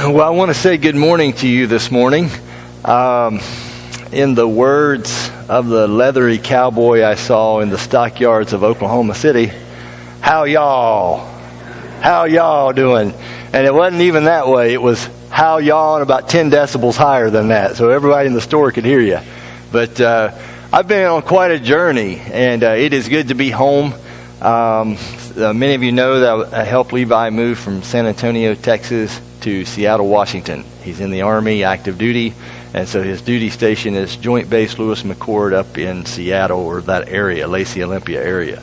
Well, I want to say good morning to you this morning. In the words of the leathery cowboy I saw in the stockyards of Oklahoma City, how y'all doing? And it wasn't even that way. It was how y'all and about 10 decibels higher than that, so everybody in the store could hear you. But I've been on quite a journey, and it is good to be home. Many of you know that I helped Levi move from San Antonio, Texas to Seattle, Washington. He's in the Army, active duty, and so his duty station is Joint Base Lewis McChord up in Seattle, or that area, Lacey Olympia area.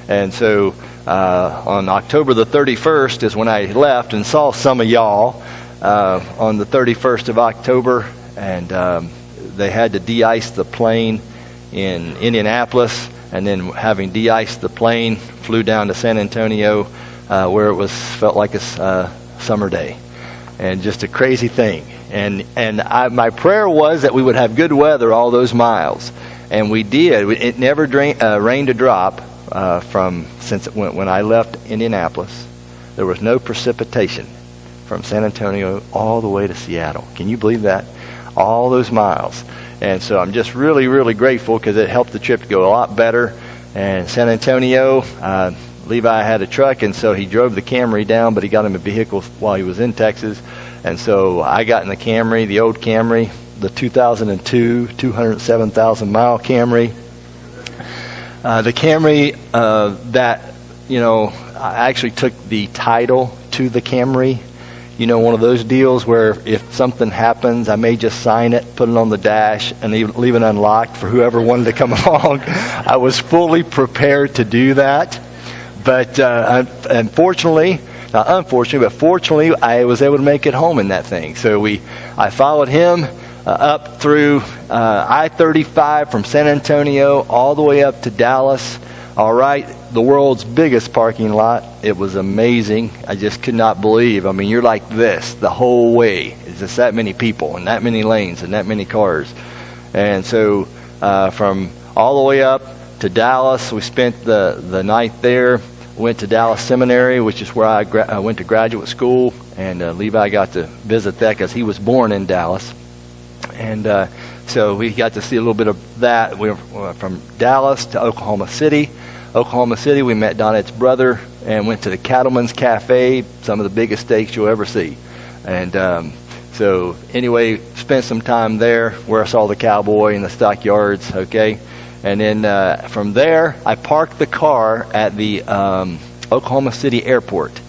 And so on October the 31st is when I left and saw some of y'all on the 31st of October, and they had to de-ice the plane in Indianapolis, and then having de-iced the plane, flew down to San Antonio where it felt like a summer day. And just a crazy thing. And my prayer was that we would have good weather all those miles. And we did. It never rained a drop since when I left Indianapolis. There was no precipitation from San Antonio all the way to Seattle. Can you believe that? All those miles. And so I'm just really, really grateful because it helped the trip to go a lot better. And San Antonio, Levi had a truck, and so he drove the Camry down, but he got him a vehicle while he was in Texas. And so I got in the Camry, the old Camry, the 2002, 207,000-mile Camry. The Camry I actually took the title to the Camry. You know, one of those deals where if something happens, I may just sign it, put it on the dash, and leave it unlocked for whoever wanted to come along. I was fully prepared to do that. But fortunately, I was able to make it home in that thing. So I followed him up through I-35 from San Antonio all the way up to Dallas. All right, the world's biggest parking lot. It was amazing. I just could not believe. I mean, you're like this the whole way. It's just that many people and that many lanes and that many cars. And so from all the way up to Dallas, we spent the night there. Went to Dallas Seminary, which is where I went to graduate school, and Levi got to visit that because he was born in Dallas. And so we got to see a little bit of that. We went from Dallas to Oklahoma City. Oklahoma City, we met Donette's brother and went to the Cattleman's Cafe, some of the biggest steaks you'll ever see. And so anyway, spent some time there where I saw the cowboy in the stockyards, okay? And then from there, I parked the car at the Oklahoma City airport.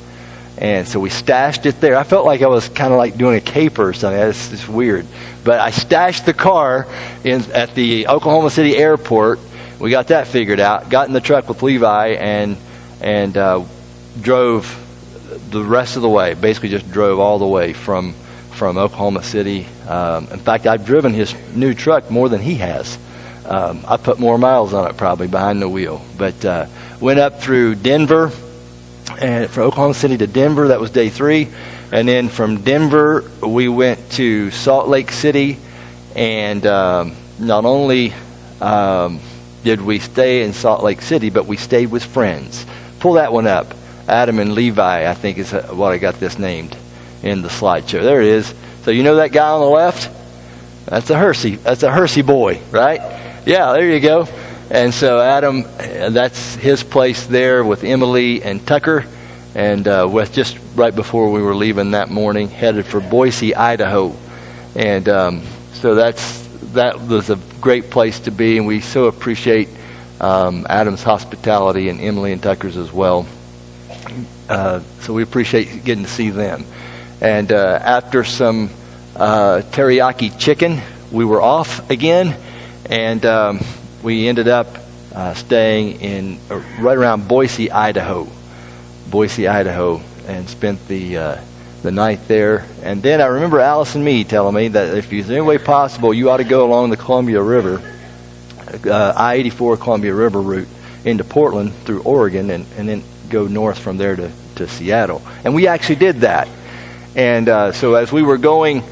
And so we stashed it there. I felt like I was kind of like doing a caper or something. It's just weird. But I stashed the car at the Oklahoma City airport. We got that figured out. Got in the truck with Levi and drove the rest of the way. Basically just drove all the way from Oklahoma City. In fact, I've driven his new truck more than he has. I put more miles on it probably behind the wheel. But went up through Denver, and from Oklahoma City to Denver. That was day 3. And then from Denver, we went to Salt Lake City. And not only did we stay in Salt Lake City, but we stayed with friends. Pull that one up. Adam and Levi, I think is what I got this named in the slideshow. There it is. So you know that guy on the left? That's a Hersey boy, right? Yeah, there you go. And so Adam, that's his place there with Emily and Tucker. And with just right before we were leaving that morning, headed for Boise, Idaho. And so that was a great place to be. And we so appreciate Adam's hospitality and Emily and Tucker's as well. So we appreciate getting to see them. And after some teriyaki chicken, we were off again. And we ended up staying in right around Boise, Idaho, and spent the night there. And then I remember Alice and me telling me that if there's any way possible, you ought to go along the Columbia River, I-84 Columbia River route into Portland through Oregon, and then go north from there to Seattle. And we actually did that. And so as we were going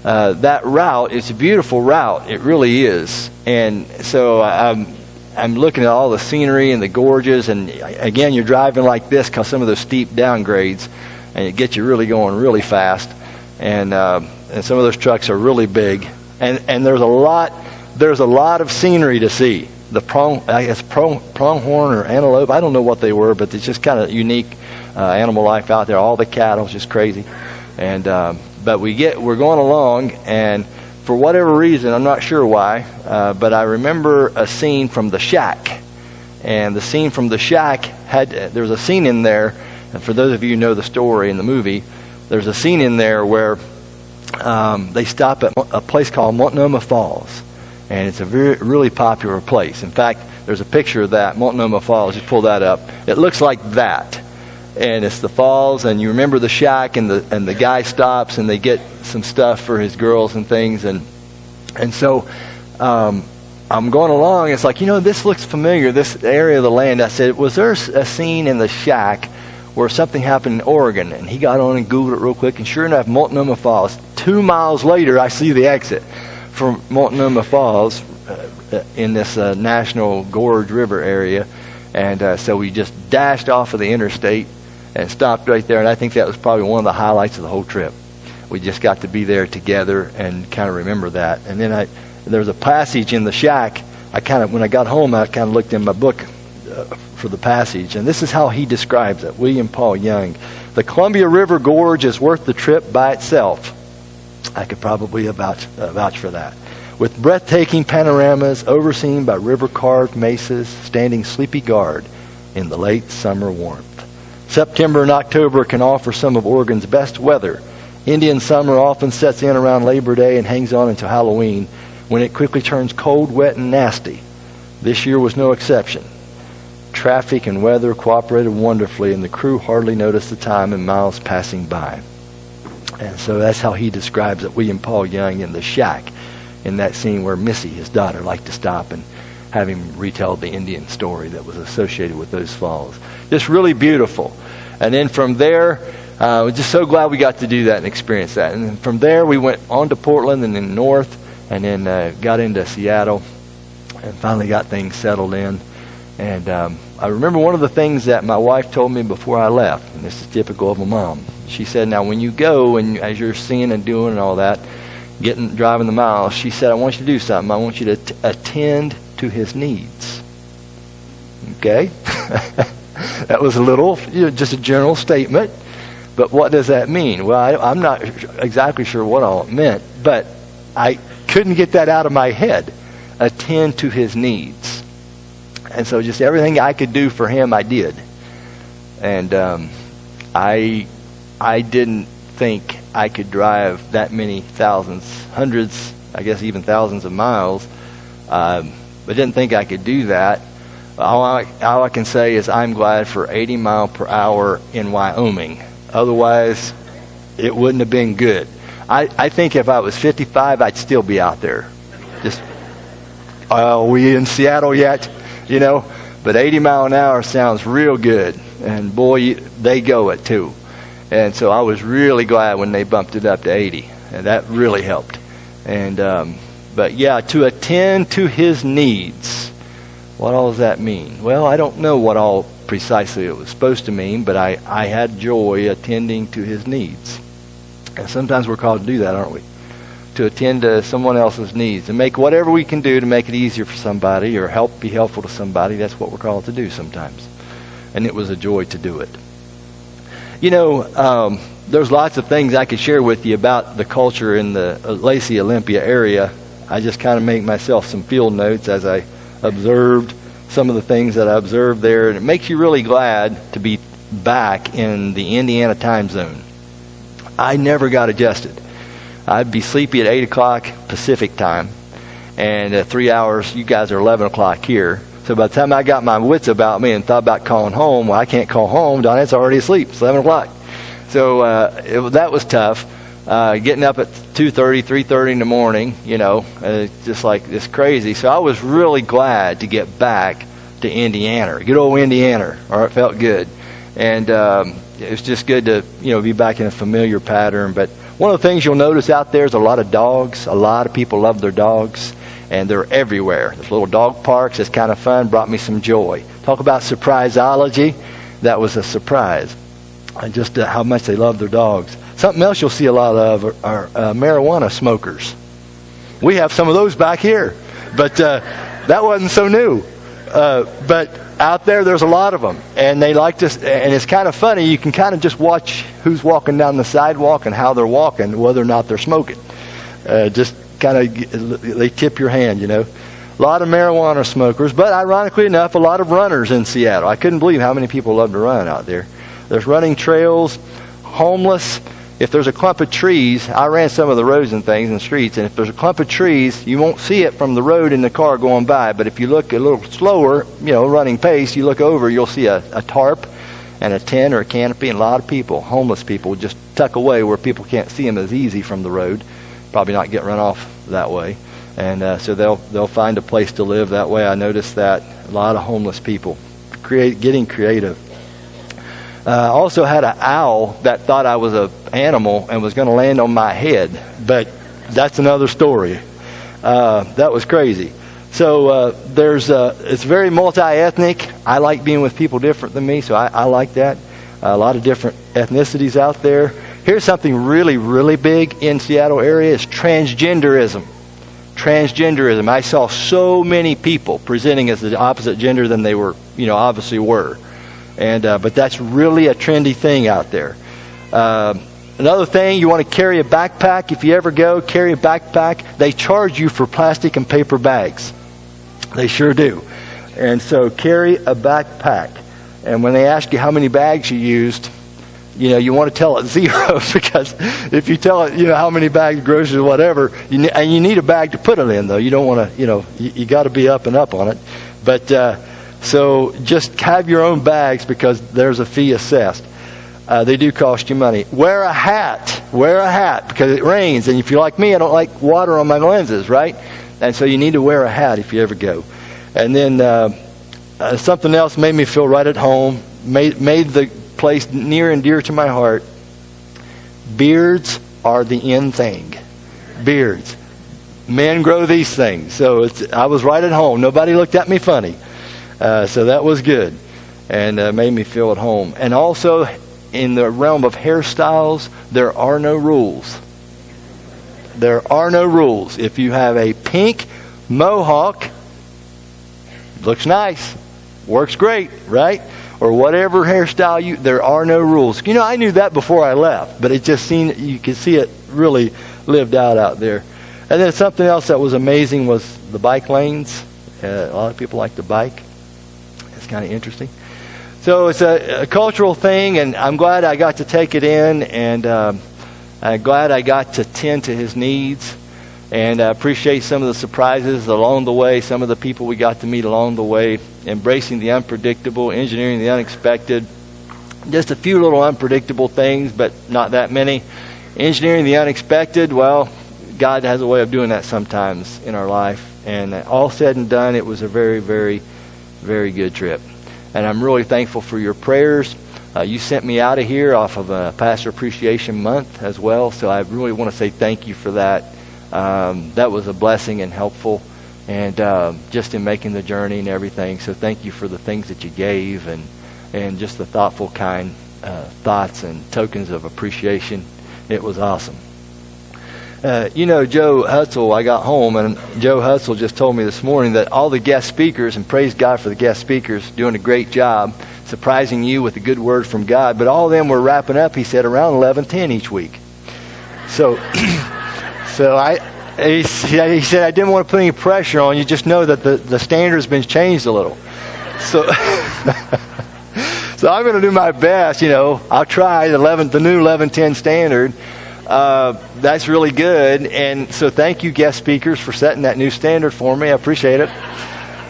that route, it's a beautiful route. It really is. And so I'm looking at all the scenery and the gorges, and again, you're driving like this because some of those steep downgrades, and it gets you really going really fast. and some of those trucks are really big, and there's a lot of scenery to see. The pronghorn or antelope, I don't know what they were, but it's just kind of unique animal life out there. All the cattle, just crazy. And but we're going along, and for whatever reason, I'm not sure why, but I remember a scene from The Shack. And the scene from The Shack there's a scene in there, and for those of you who know the story in the movie, there's a scene in there where they stop at a place called Multnomah Falls. And it's a really popular place. In fact, there's a picture of that, Multnomah Falls. Just pull that up. It looks like that. And it's the falls, and you remember the shack, and the guy stops, and they get some stuff for his girls and things. And so I'm going along. It's like, this looks familiar, this area of the land. I said, was there a scene in the shack where something happened in Oregon? And he got on and Googled it real quick, and sure enough, Multnomah Falls. 2 miles later, I see the exit from Multnomah Falls in this National Gorge River area. And so we just dashed off of the interstate and stopped right there. And I think that was probably one of the highlights of the whole trip. We just got to be there together and kind of remember that. And then there was a passage in the shack. When I got home, I kind of looked in my book for the passage. And this is how he describes it, William Paul Young. The Columbia River Gorge is worth the trip by itself. I could probably vouch for that. With breathtaking panoramas overseen by river-carved mesas standing sleepy guard in the late summer warmth. September and October can offer some of Oregon's best weather. Indian summer often sets in around Labor Day and hangs on until Halloween, when it quickly turns cold, wet, and nasty. This year was no exception. Traffic and weather cooperated wonderfully, and the crew hardly noticed the time and miles passing by. And so that's how he describes it, William Paul Young, in The Shack, in that scene where Missy, his daughter, liked to stop and have him retell the Indian story that was associated with those falls. Just really beautiful. And then from there, we're just so glad we got to do that and experience that. And then from there, we went on to Portland and then north, and then got into Seattle and finally got things settled in. And I remember one of the things that my wife told me before I left, and this is typical of a mom. She said, now when you go, and as you're seeing and doing and all that, driving the miles, she said, I want you to do something. I want you to attend to his needs. Okay? That was a little, just a general statement. But what does that mean? Well, I'm not exactly sure what all it meant, but I couldn't get that out of my head. Attend to his needs. And so just everything I could do for him, I did. And I didn't think I could drive that many hundreds, I guess even thousands of miles. But didn't think I could do that. All I can say is I'm glad for 80 mile per hour in Wyoming. Otherwise, it wouldn't have been good. I think if I was 55, I'd still be out there. Just, are we in Seattle yet? But 80 mile an hour sounds real good. And boy, they go it too. And so I was really glad when they bumped it up to 80. And that really helped. And but yeah, to attend to his needs. What all does that mean? Well, I don't know what all precisely it was supposed to mean, but I had joy attending to his needs. And sometimes we're called to do that, aren't we? To attend to someone else's needs and make whatever we can do to make it easier for somebody or be helpful to somebody. That's what we're called to do sometimes. And it was a joy to do it. There's lots of things I could share with you about the culture in the Lacey, Olympia area. I just kind of make myself some field notes as I observed some of the things that I observed there. And it makes you really glad to be back in the Indiana time zone. I never got adjusted. I'd be sleepy at 8 o'clock Pacific time. And 3 hours, you guys are 11 o'clock here. So by the time I got my wits about me and thought about calling home, well, I can't call home. Donette's already asleep. It's 11 o'clock. So that was tough. Getting up at 2:30, 3:30 in the morning, just like this crazy. So I was really glad to get back to Indiana. Good old Indiana. Or it felt good. And it was just good to, be back in a familiar pattern. But one of the things you'll notice out there is a lot of dogs. A lot of people love their dogs. And they're everywhere. There's little dog parks. It's kind of fun. Brought me some joy. Talk about surprisology. That was a surprise. And just how much they love their dogs. Something else you'll see a lot of are marijuana smokers. We have some of those back here, but that wasn't so new. But out there's a lot of them, and they like to. And it's kind of funny. You can kind of just watch who's walking down the sidewalk and how they're walking, whether or not they're smoking. Just kind of, they tip your hand, A lot of marijuana smokers, but ironically enough, a lot of runners in Seattle. I couldn't believe how many people love to run out there. There's running trails, homeless. If there's a clump of trees, I ran some of the roads and things and streets, and if there's a clump of trees, you won't see it from the road in the car going by. But if you look a little slower, running pace, you look over, you'll see a tarp and a tent or a canopy, and a lot of people, homeless people, just tuck away where people can't see them as easy from the road. Probably not get run off that way. And so they'll find a place to live that way. I noticed that a lot of homeless people getting creative. Also had an owl that thought I was an animal and was going to land on my head, but that's another story. That was crazy. So it's very multi-ethnic. I like being with people different than me, so I like that. A lot of different ethnicities out there. Here's something really, really big in Seattle area is transgenderism. Transgenderism. I saw so many people presenting as the opposite gender than they were, obviously were. And but that's really a trendy thing out there. Another thing, you want to carry a backpack. If you ever go, carry a backpack. They charge you for plastic and paper bags. They sure do. And so carry a backpack. And when they ask you how many bags you used, you want to tell it 0 because if you tell it, how many bags, groceries, or whatever, and you need a bag to put it in, though. You don't want to, you got to be up and up on it. But so just have your own bags because there's a fee assessed. They do cost you money. Wear a hat. Wear a hat because it rains. And if you're like me, I don't like water on my lenses, right? And so you need to wear a hat if you ever go. And then something else made me feel right at home, made the place near and dear to my heart. Beards are the in thing. Beards. Men grow these things. So I was right at home. Nobody looked at me funny. So that was good. And made me feel at home. And also, in the realm of hairstyles, there are no rules. There are no rules. If you have a pink mohawk, looks nice, works great, right? Or whatever hairstyle there are no rules. I knew that before I left, but it just seemed, you could see it really lived out there. And then something else that was amazing was the bike lanes. A lot of people like to bike. It's kind of interesting. So it's a cultural thing, and I'm glad I got to take it in, and I'm glad I got to tend to his needs. And I appreciate some of the surprises along the way, some of the people we got to meet along the way, embracing the unpredictable, engineering the unexpected. Just a few little unpredictable things, but not that many. Engineering the unexpected, well, God has a way of doing that sometimes in our life. And all said and done, it was a very, very, very good trip. And I'm really thankful for your prayers. You sent me out of here off of a Pastor Appreciation Month as well, so I really want to say thank you for that. That was a blessing and helpful, and just in making the journey and everything. So thank you for the things that you gave and just the thoughtful, kind thoughts and tokens of appreciation. It was awesome. Joe Hutzel, I got home, and Joe Hutzel just told me this morning that all the guest speakers, and praise God for the guest speakers, doing a great job, surprising you with a good word from God, but all of them were wrapping up, he said, around 11:10 each week. So... So he said, I didn't want to put any pressure on you. Just know that the standard's been changed a little. So I'm going to do my best. I'll try the new 11:10 standard. That's really good. And so thank you, guest speakers, for setting that new standard for me. I appreciate it.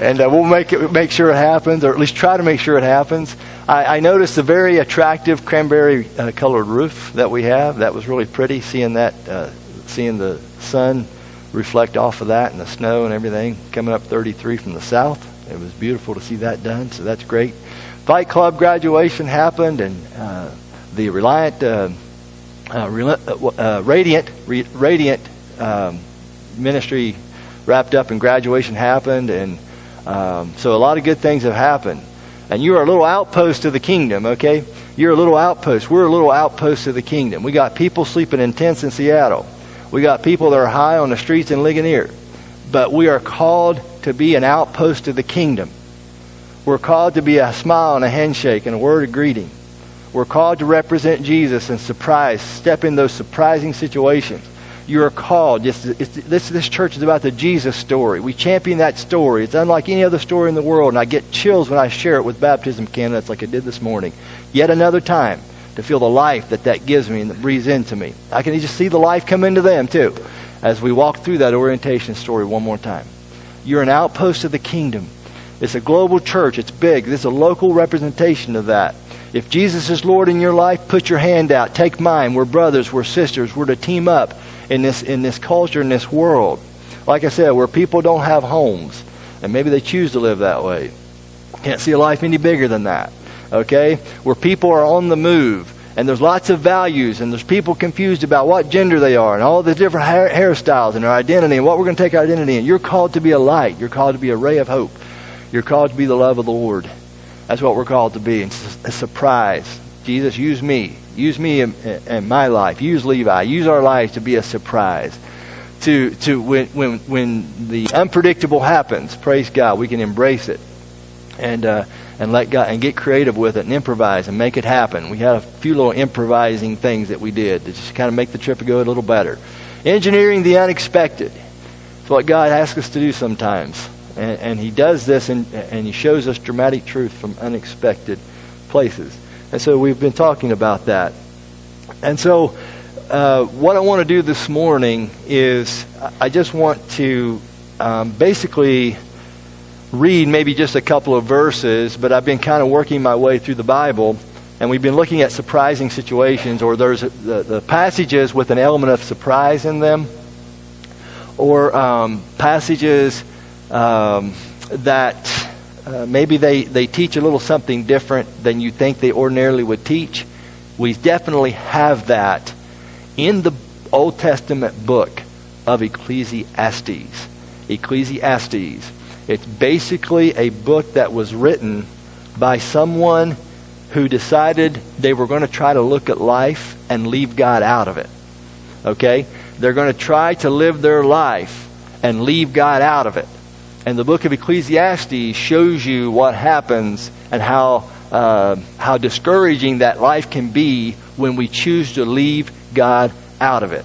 And we'll make sure it happens, or at least try to make sure it happens. I noticed a very attractive cranberry colored roof that we have. That was really pretty, seeing the sun reflect off of that and the snow and everything coming up 33 from the south. It was beautiful to see that done, so that's great. Fight Club graduation happened, and the Radiant ministry wrapped up and graduation happened, and so a lot of good things have happened. And you are a little outpost of the kingdom, okay? You're a little outpost. We're a little outpost of the kingdom. We got people sleeping in tents in Seattle. We got people that are high on the streets in Ligonier. But we are called to be an outpost of the kingdom. We're called to be a smile and a handshake and a word of greeting. We're called to represent Jesus and step in those surprising situations. You are called. This church is about the Jesus story. We champion that story. It's unlike any other story in the world, and I get chills when I share it with baptism candidates like I did this morning. Yet another time to feel the life that gives me and that breathes into me. I can just see the life come into them too as we walk through that orientation story one more time. You're an outpost of the kingdom. It's a global church. It's big. This is a local representation of that. If Jesus is Lord in your life, put your hand out. Take mine. We're brothers. We're sisters. We're to team up in this culture, in this world. Like I said, where people don't have homes, and maybe they choose to live that way. Can't see a life any bigger than that. Okay? Where people are on the move, and there's lots of values, and there's people confused about what gender they are, and all the different hairstyles, and their identity, and what we're going to take our identity in. You're called to be a light. You're called to be a ray of hope. You're called to be the love of the Lord. That's what we're called to be. It's a surprise. Jesus, use me. Use me in my life. Use Levi. Use our lives to be a surprise. To when the unpredictable happens, praise God, we can embrace it and let God and get creative with it and improvise and make it happen. We had a few little improvising things that we did to just kind of make the trip go a little better. Engineering the unexpected. It's what God asks us to do sometimes. And He does this, and He shows us dramatic truth from unexpected places. And so we've been talking about that. And so what I want to do this morning is I just want to basically read maybe just a couple of verses, but I've been kind of working my way through the Bible, and we've been looking at surprising situations, or there's the passages with an element of surprise in them, or passages that maybe they teach a little something different than you think they ordinarily would teach. We definitely have that in the Old Testament book of Ecclesiastes. Ecclesiastes. It's basically a book that was written by someone who decided they were going to try to look at life and leave God out of it. Okay? They're going to try to live their life and leave God out of it. And the book of Ecclesiastes shows you what happens and how discouraging that life can be when we choose to leave God out of it.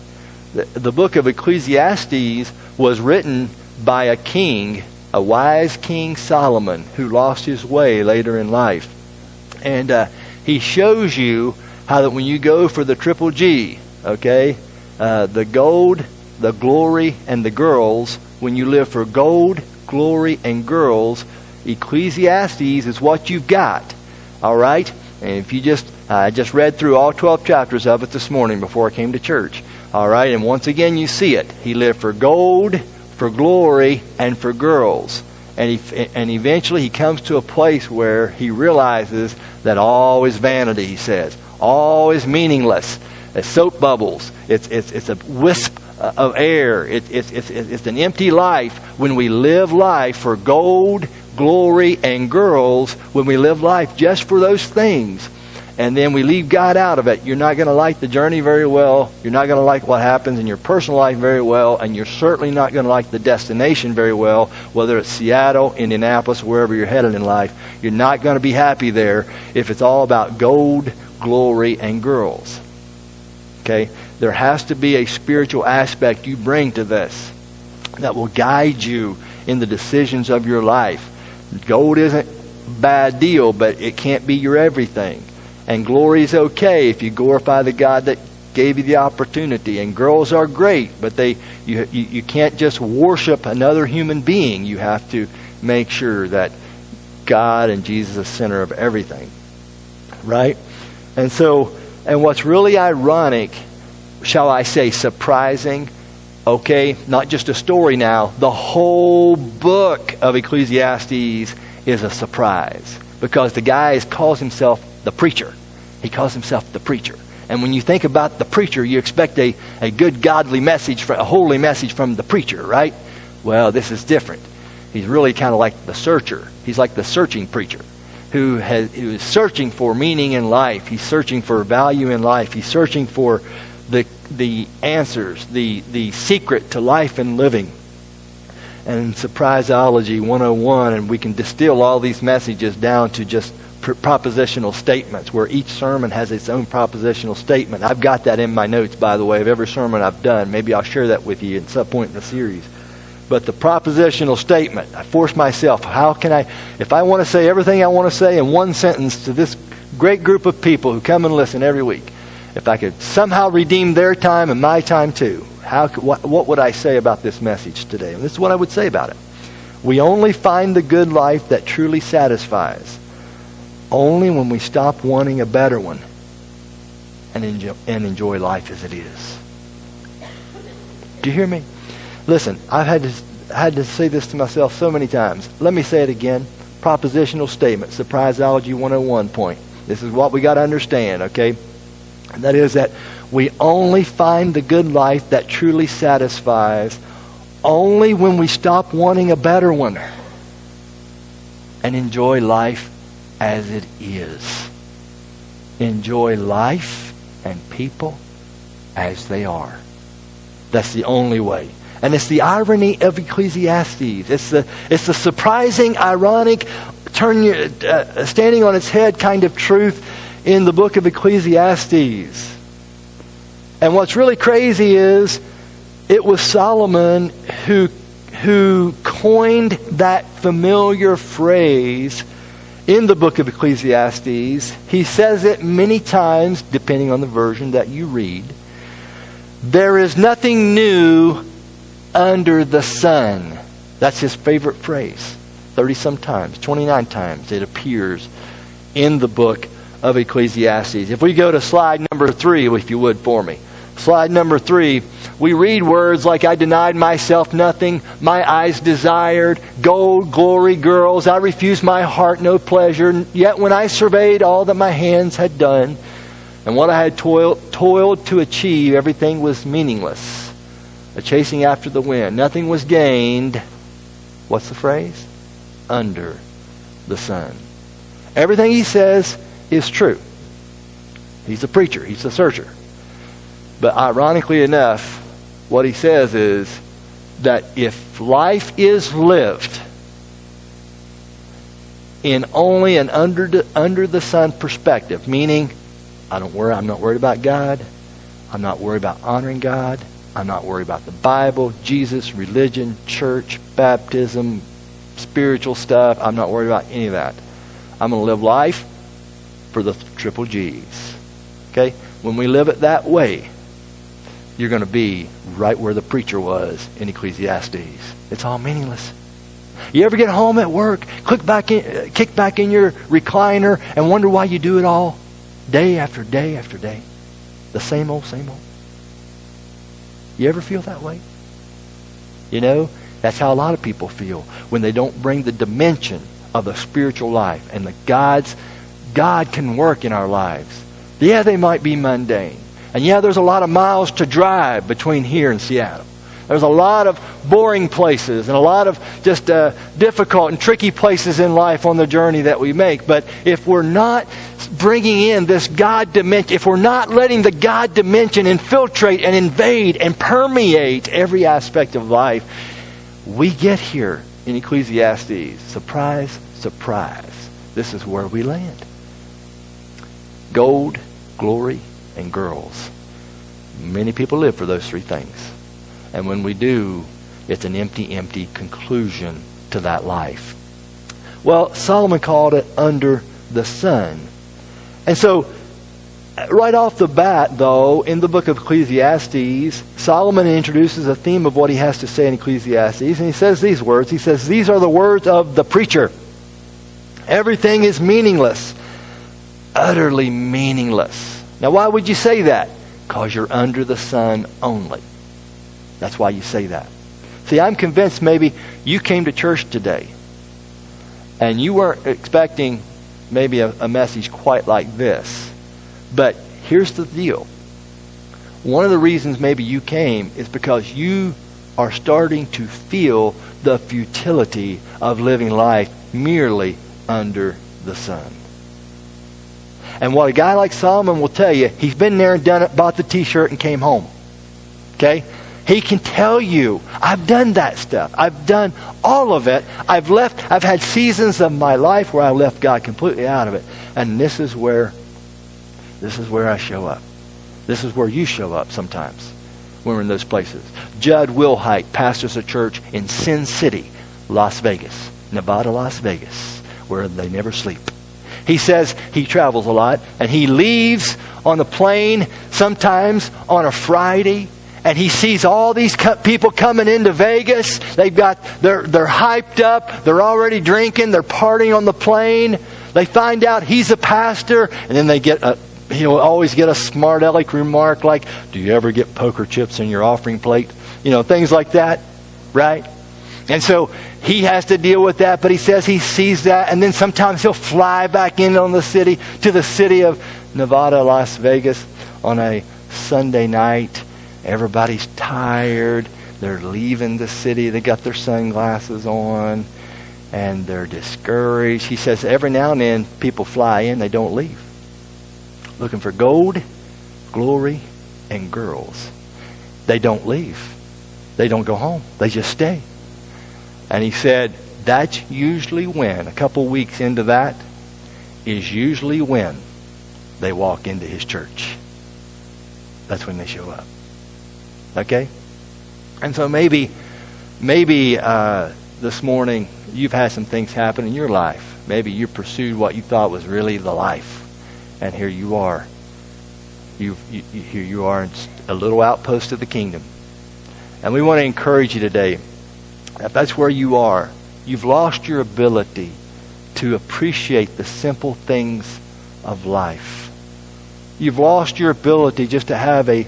The book of Ecclesiastes was written by a king, a wise King Solomon, who lost his way later in life. And he shows you how that when you go for the triple G, okay, the gold, the glory, and the girls, when you live for gold, glory, and girls, Ecclesiastes is what you've got. All right? And if you I just read through all 12 chapters of it this morning before I came to church. All right? And once again, you see it. He lived for gold, for glory, and for girls. And eventually he comes to a place where he realizes that all is vanity, he says. All is meaningless. It's soap bubbles. It's a wisp of air. It's an empty life when we live life for gold, glory, and girls. When we live life just for those things, and then we leave God out of it, you're not going to like the journey very well. You're not going to like what happens in your personal life very well, and you're certainly not going to like the destination very well, whether it's Seattle, Indianapolis, wherever you're headed in life. You're not going to be happy there if it's all about gold, glory, and girls. Okay? There has to be a spiritual aspect you bring to this that will guide you in the decisions of your life. Gold isn't a bad deal, but it can't be your everything. And glory is okay if you glorify the God that gave you the opportunity. And girls are great, but you can't just worship another human being. You have to make sure that God and Jesus is the center of everything. Right? And what's really ironic, shall I say surprising, okay, not just a story now, the whole book of Ecclesiastes is a surprise. Because the guy calls himself the preacher. He calls himself the preacher. And when you think about the preacher, you expect a good godly message, a holy message from the preacher, right? Well, this is different. He's really kind of like the searcher. He's like the searching preacher who is searching for meaning in life. He's searching for value in life. He's searching for the answers, the secret to life and living. And Surprisology 101, and we can distill all these messages down to just propositional statements, where each sermon has its own propositional statement. I've got that in my notes, by the way, of every sermon I've done. Maybe I'll share that with you at some point in the series. But the propositional statement, I force myself, how can I, if I want to say everything I want to say in one sentence to this great group of people who come and listen every week, if I could somehow redeem their time and my time too, what would I say about this message today? And this is what I would say about it. We only find the good life that truly satisfies only when we stop wanting a better one and enjoy life as it is. Do you hear me? Listen, I've had to say this to myself so many times. Let me say it again. Propositional statement, Surprisology 101 point. This is what we got to understand, okay? And that is that we only find the good life that truly satisfies only when we stop wanting a better one and enjoy life as it is. Enjoy life and people as they are. That's the only way. And it's the irony of Ecclesiastes. It's the surprising, ironic, standing on its head kind of truth in the book of Ecclesiastes. And what's really crazy is it was Solomon who coined that familiar phrase in the book of Ecclesiastes. He says it many times, depending on the version that you read. There is nothing new under the sun. That's his favorite phrase. 30-some times, 29 times it appears in the book of Ecclesiastes. If we go to slide number 3, if you would, for me. Slide number 3, we read words like, I denied myself nothing, my eyes desired, gold, glory, girls, I refused my heart no pleasure, yet when I surveyed all that my hands had done, and what I had toiled to achieve, everything was meaningless, a chasing after the wind. Nothing was gained, what's the phrase? Under the sun. Everything he says is true. He's a preacher, he's a searcher. But ironically enough, what he says is that if life is lived in only an under the sun perspective, meaning I'm not worried about God, I'm not worried about honoring God, I'm not worried about the Bible, Jesus, religion, church, baptism, spiritual stuff, I'm not worried about any of that. I'm going to live life for the triple G's. Okay? When we live it that way, you're going to be right where the preacher was in Ecclesiastes. It's all meaningless. You ever get home at work, kick back in your recliner and wonder why you do it all day after day after day? The same old, same old. You ever feel that way? You know, that's how a lot of people feel when they don't bring the dimension of the spiritual life and God can work in our lives. Yeah, they might be mundane. And yeah, there's a lot of miles to drive between here and Seattle. There's a lot of boring places and a lot of just difficult and tricky places in life on the journey that we make. But if we're not bringing in this God dimension, if we're not letting the God dimension infiltrate and invade and permeate every aspect of life, we get here in Ecclesiastes. Surprise, surprise. This is where we land. Gold, glory, and girls. Many people live for those three things. And when we do, it's an empty conclusion to that life. Well, Solomon called it under the sun. And so, right off the bat, though, in the book of Ecclesiastes, Solomon introduces a theme of what he has to say in Ecclesiastes. And he says these words. He says, these are the words of the preacher. Everything is meaningless. Utterly meaningless. Now, why would you say that? Because you're under the sun only. That's why you say that. See, I'm convinced maybe you came to church today and you weren't expecting maybe a message quite like this. But here's the deal. One of the reasons maybe you came is because you are starting to feel the futility of living life merely under the sun. And what a guy like Solomon will tell you, he's been there and done it, bought the t-shirt and came home. Okay? He can tell you, I've done that stuff. I've done all of it. I've had seasons of my life where I left God completely out of it. And this is where I show up. This is where you show up sometimes when we're in those places. Judd Wilhite pastors a church in Sin City, Las Vegas, Nevada, Las Vegas, where they never sleep. He says he travels a lot, and he leaves on the plane sometimes on a Friday, and he sees all these people coming into Vegas. They're hyped up. They're already drinking. They're partying on the plane. They find out he's a pastor, and then he'll always get a smart aleck remark like, "Do you ever get poker chips in your offering plate?" Things like that, right? And so he has to deal with that, but he says he sees that, and then sometimes he'll fly back in to the city of Nevada, Las Vegas on a Sunday night. Everybody's tired. They're leaving the city. They got their sunglasses on, and they're discouraged. He says every now and then people fly in, they don't leave. Looking for gold, glory, and girls. They don't leave. They don't go home. They just stay. And he said, that's usually when, a couple weeks into that, is usually when they walk into his church. That's when they show up. Okay? And so maybe this morning you've had some things happen in your life. Maybe you pursued what you thought was really the life. And here you are. Here you are in a little outpost of the kingdom. And we want to encourage you today, if that's where you are, you've lost your ability to appreciate the simple things of life. You've lost your ability just to have a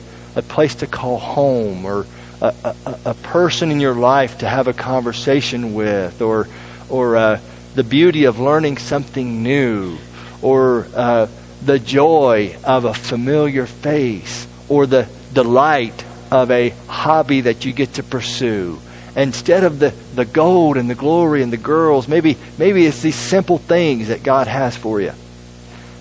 place to call home, or a person in your life to have a conversation with, or the beauty of learning something new, or the joy of a familiar face, or the delight of a hobby that you get to pursue. Instead of the gold and the glory and the girls, maybe it's these simple things that God has for you.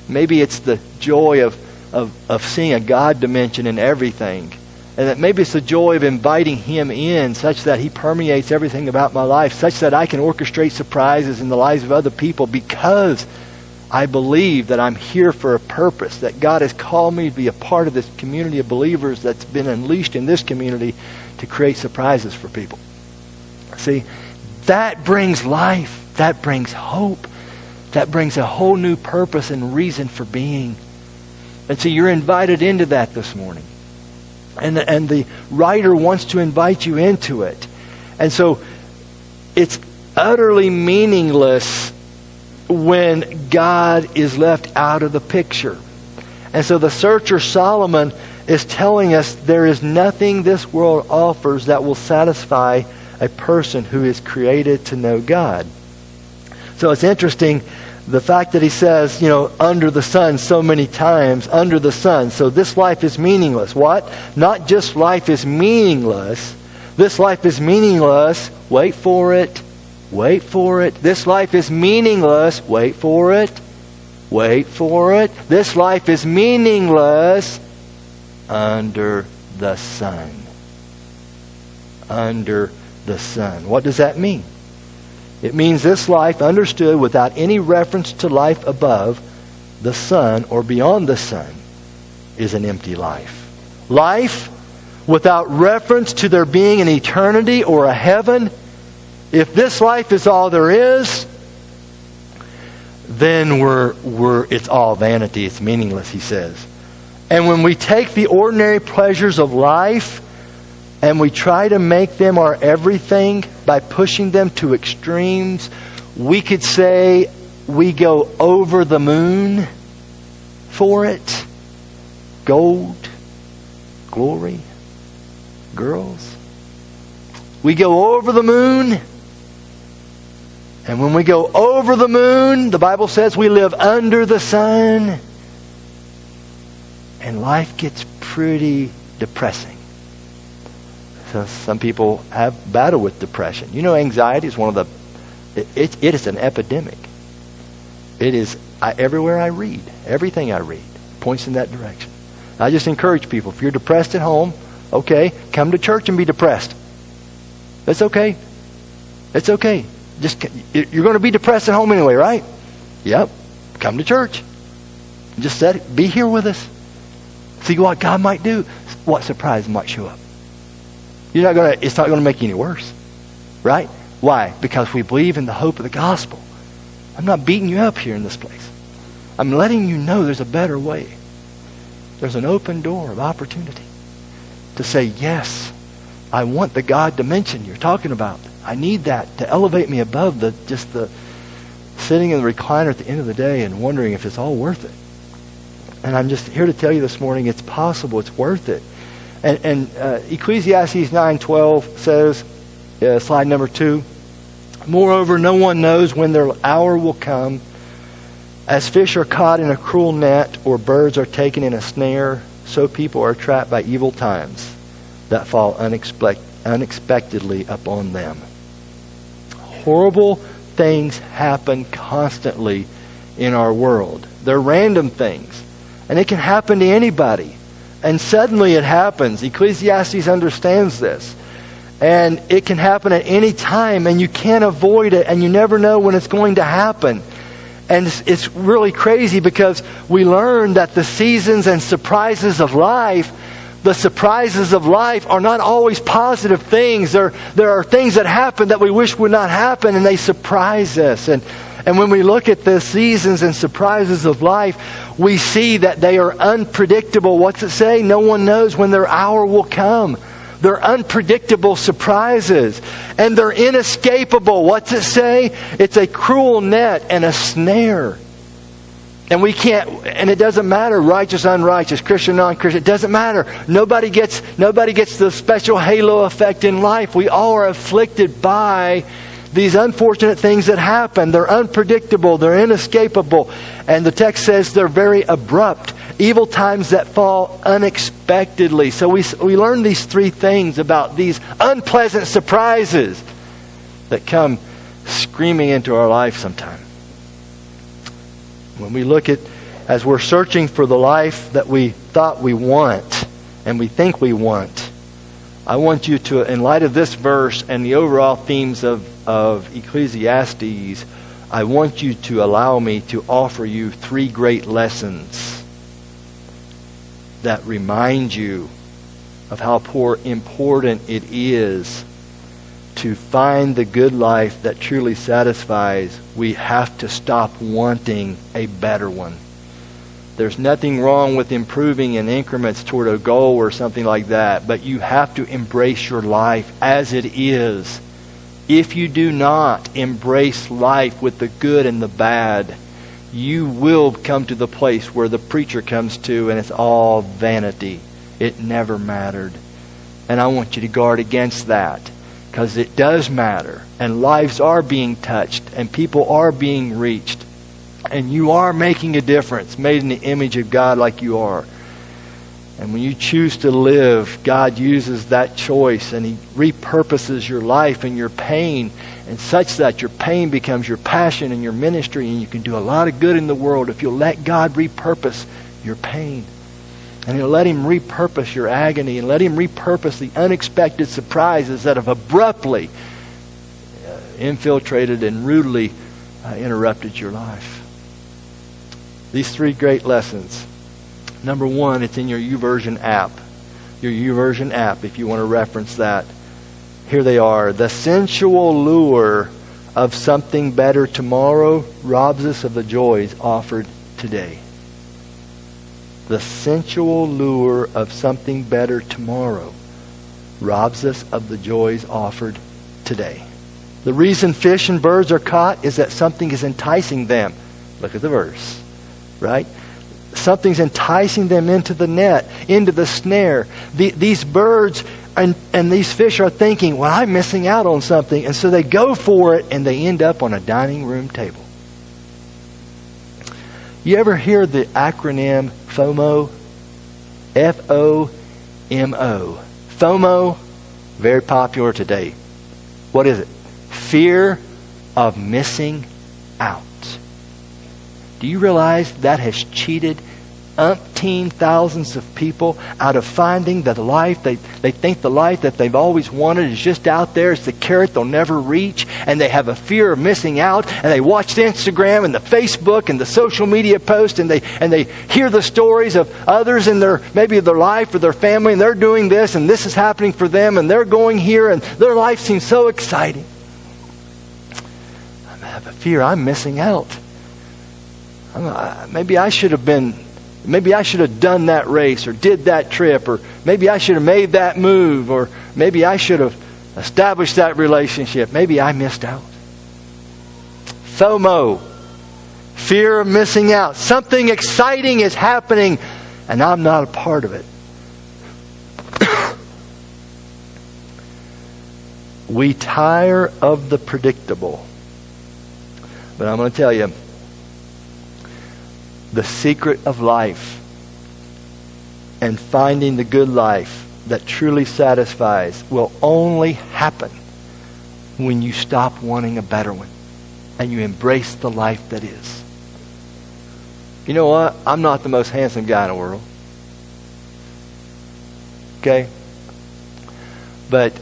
Maybe it's the joy of seeing a God dimension in everything. And that maybe it's the joy of inviting Him in such that He permeates everything about my life, such that I can orchestrate surprises in the lives of other people because I believe that I'm here for a purpose, that God has called me to be a part of this community of believers that's been unleashed in this community to create surprises for people. See, that brings life. That brings hope. That brings a whole new purpose and reason for being. And so you're invited into that this morning. And the writer wants to invite you into it. And so it's utterly meaningless when God is left out of the picture. And so the searcher Solomon is telling us there is nothing this world offers that will satisfy a person who is created to know God. So it's interesting, the fact that he says, under the sun so many times, under the sun. So this life is meaningless. What? Not just life is meaningless. This life is meaningless. Wait for it. Wait for it. This life is meaningless. Wait for it. Wait for it. This life is meaningless under the sun. Under the sun. What does that mean? It means this life, understood without any reference to life above the sun or beyond the sun, is an empty life. Life without reference to there being an eternity or a heaven, if this life is all there is, then it's all vanity, it's meaningless, he says. And when we take the ordinary pleasures of life and we try to make them our everything by pushing them to extremes, we could say we go over the moon for it. Gold, glory, girls. We go over the moon. And when we go over the moon, the Bible says we live under the sun. And life gets pretty depressing. So some people have battle with depression. Anxiety is one of it is an epidemic. It is everywhere I read, everything I read points in that direction. I just encourage people, if you're depressed at home, okay, come to church and be depressed. It's okay. It's okay. You're going to be depressed at home anyway, right? Yep. Come to church. Just be here with us. See what God might do. What surprise might show up. It's not going to make you any worse. Right? Why? Because we believe in the hope of the gospel. I'm not beating you up here in this place. I'm letting you know there's a better way. There's an open door of opportunity to say, yes, I want the God dimension you're talking about. I need that to elevate me above the sitting in the recliner at the end of the day and wondering if it's all worth it. And I'm just here to tell you this morning, it's possible, it's worth it. And Ecclesiastes 9:12 says, slide number 2, moreover, no one knows when their hour will come. As fish are caught in a cruel net, or birds are taken in a snare, so people are trapped by evil times that fall unexpectedly upon them. Horrible things happen constantly in our world. They're random things. And it can happen to anybody. And suddenly it happens. Ecclesiastes understands this. And it can happen at any time, and you can't avoid it, and you never know when it's going to happen. And it's really crazy because we learn that the seasons and surprises of life, the surprises of life are not always positive things. There are things that happen that we wish would not happen, and they surprise us. And when we look at the seasons and surprises of life, we see that they are unpredictable. What's it say? No one knows when their hour will come. They're unpredictable surprises. And they're inescapable. What's it say? It's a cruel net and a snare. And we can't, and it doesn't matter, righteous, unrighteous, Christian, non-Christian, it doesn't matter. Nobody gets the special halo effect in life. We all are afflicted by these unfortunate things that happen. They're unpredictable. They're inescapable. And the text says they're very abrupt. Evil times that fall unexpectedly. So we learn these 3 things about these unpleasant surprises that come screaming into our life sometime. When we look at, as we're searching for the life that we thought we want and we think we want, I want you to, in light of this verse and the overall themes of Ecclesiastes, I want you to allow me to offer you 3 great lessons that remind you of how important it is to find the good life that truly satisfies. We have to stop wanting a better one. There's nothing wrong with improving in increments toward a goal or something like that, but you have to embrace your life as it is. If you do not embrace life with the good and the bad, you will come to the place where the preacher comes to and it's all vanity. It never mattered. And I want you to guard against that, because it does matter. And lives are being touched and people are being reached. And you are making a difference, made in the image of God like you are. And when you choose to live, God uses that choice and He repurposes your life and your pain, and such that your pain becomes your passion and your ministry, and you can do a lot of good in the world if you'll let God repurpose your pain. And you'll let Him repurpose your agony, and let Him repurpose the unexpected surprises that have abruptly infiltrated and rudely interrupted your life. These 3 great lessons. Number 1, it's in your YouVersion app. Your YouVersion app, if you want to reference that. Here they are. The sensual lure of something better tomorrow robs us of the joys offered today. The sensual lure of something better tomorrow robs us of the joys offered today. The reason fish and birds are caught is that something is enticing them. Look at the verse, right? Something's enticing them into the net, into the snare. These birds and these fish are thinking, well, I'm missing out on something. And so they go for it, and they end up on a dining room table. You ever hear the acronym FOMO? F-O-M-O. FOMO, very popular today. What is it? Fear of missing out. Do you realize that has cheated umpteen thousands of people out of finding that the life they think the life that they've always wanted is just out there? It's the carrot they'll never reach, and they have a fear of missing out, and they watch the Instagram and the Facebook and the social media posts, and they hear the stories of others in their life or their family, and they're doing this and this is happening for them, and they're going here and their life seems so exciting. I have a fear I'm missing out. Maybe I should have done that race or did that trip, or maybe I should have made that move, or maybe I should have established that relationship. Maybe I missed out. FOMO, fear of missing out. Something exciting is happening and I'm not a part of it. We tire of the predictable. But I'm going to tell you, the secret of life and finding the good life that truly satisfies will only happen when you stop wanting a better one and you embrace the life that is. You know what? I'm not the most handsome guy in the world. Okay? But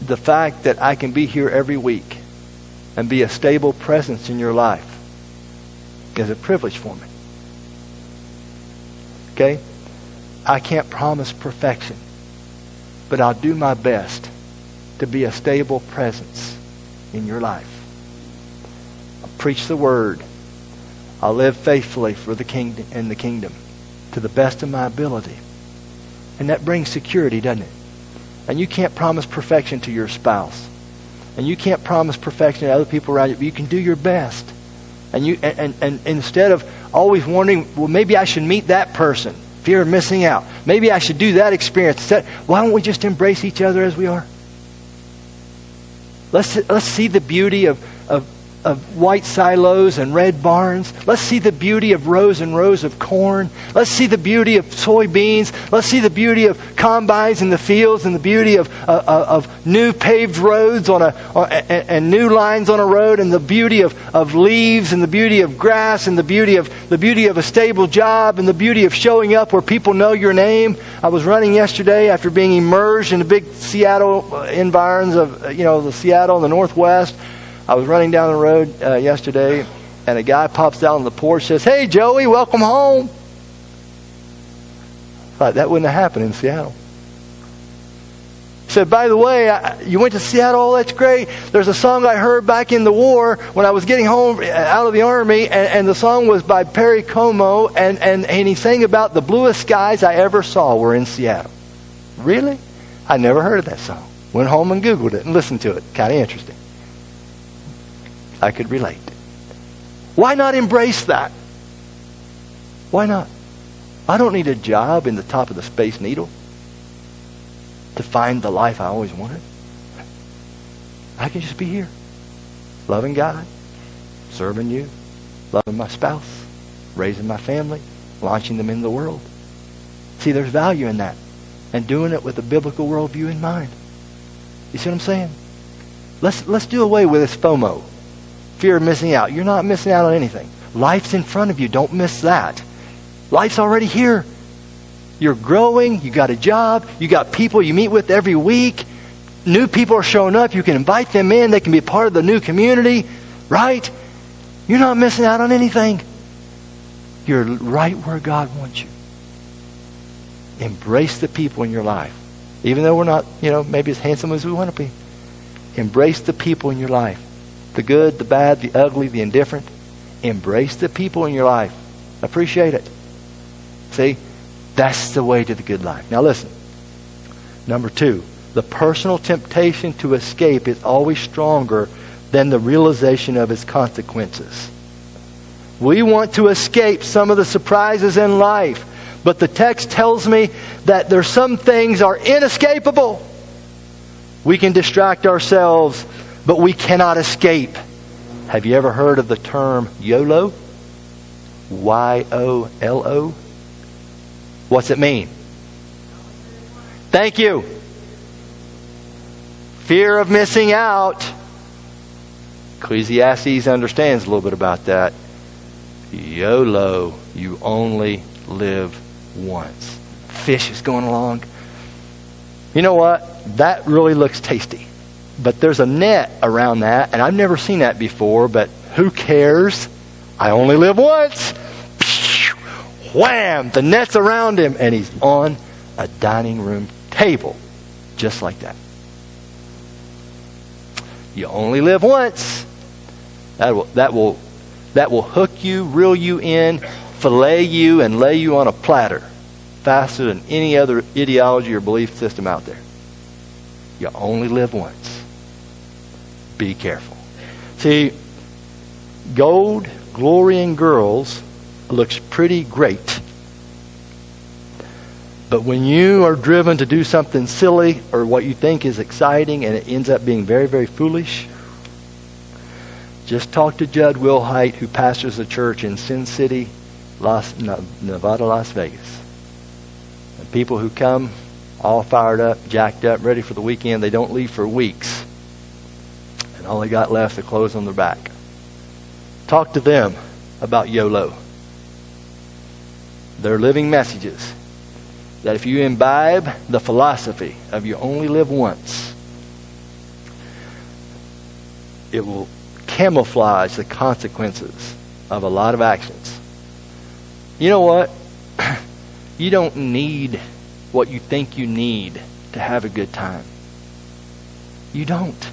the fact that I can be here every week and be a stable presence in your life is a privilege for me. Okay? I can't promise perfection, but I'll do my best to be a stable presence in your life. I'll preach the word. I'll live faithfully for the kingdom and the kingdom to the best of my ability. And that brings security, doesn't it? And you can't promise perfection to your spouse. And you can't promise perfection to other people around you, but you can do your best. And instead of always wondering, well, maybe I should meet that person, fear of missing out. Maybe I should do that experience. Why don't we just embrace each other as we are? Let's see the beauty of white silos and red barns. Let's see the beauty of rows and rows of corn. Let's see the beauty of soybeans. Let's see the beauty of combines in the fields, and the beauty of new paved roads and new lines on a road, and the beauty of leaves, and the beauty of grass, and the beauty of a stable job, and the beauty of showing up where people know your name. I was running yesterday after being immersed in the big Seattle environs of the Seattle and the Northwest. I was running down the road yesterday, and a guy pops out on the porch and says, "Hey, Joey, welcome home." I thought that wouldn't have happened in Seattle. He said, "By the way, you went to Seattle? Oh, that's great. There's a song I heard back in the war when I was getting home out of the Army, and the song was by Perry Como, and he sang about the bluest skies I ever saw were in Seattle." Really? I never heard of that song. Went home and Googled it and listened to it. Kind of interesting. I could relate. Why not embrace that? Why not? I don't need a job in the top of the Space Needle to find the life I always wanted. I can just be here, loving God, serving you, loving my spouse, raising my family, launching them in the world. See, there's value in that, and doing it with a biblical worldview in mind. You see what I'm saying? Let's do away with this FOMO. Fear of missing out. You're not missing out on anything. Life's in front of you. Don't miss that. Life's already here. You're growing. You got a job. You got people you meet with every week. New people are showing up. You can invite them in. They can be part of the new community. Right? You're not missing out on anything. You're right where God wants you. Embrace the people in your life. Even though we're not, maybe as handsome as we want to be. Embrace the people in your life. The good, the bad, the ugly, the indifferent. Embrace the people in your life. Appreciate it. See? That's the way to the good life. Now listen. Number 2. The personal temptation to escape is always stronger than the realization of its consequences. We want to escape some of the surprises in life. But the text tells me that there's some things are inescapable. We can distract ourselves, but we cannot escape. Have you ever heard of the term YOLO? Y-O-L-O? What's it mean? Thank you. Fear of missing out. Ecclesiastes understands a little bit about that. YOLO. You only live once. Fish is going along. You know what? That really looks tasty. But there's a net around that, and I've never seen that before, but who cares? I only live once. Wham! The net's around him, and he's on a dining room table. Just like that. You only live once. That will hook you, reel you in, fillet you, and lay you on a platter faster than any other ideology or belief system out there. You only live once. Be careful. See, gold, glory, and girls looks pretty great. But when you are driven to do something silly or what you think is exciting and it ends up being very, very foolish, just talk to Judd Wilhite, who pastors a church in Sin City, Nevada, Las Vegas. And people who come all fired up, jacked up, ready for the weekend, they don't leave for weeks. And all they got left is clothes on their back. Talk to them about YOLO. They're living messages that if you imbibe the philosophy of you only live once, it will camouflage the consequences of a lot of actions. You know what? You don't need what you think you need to have a good time. You don't.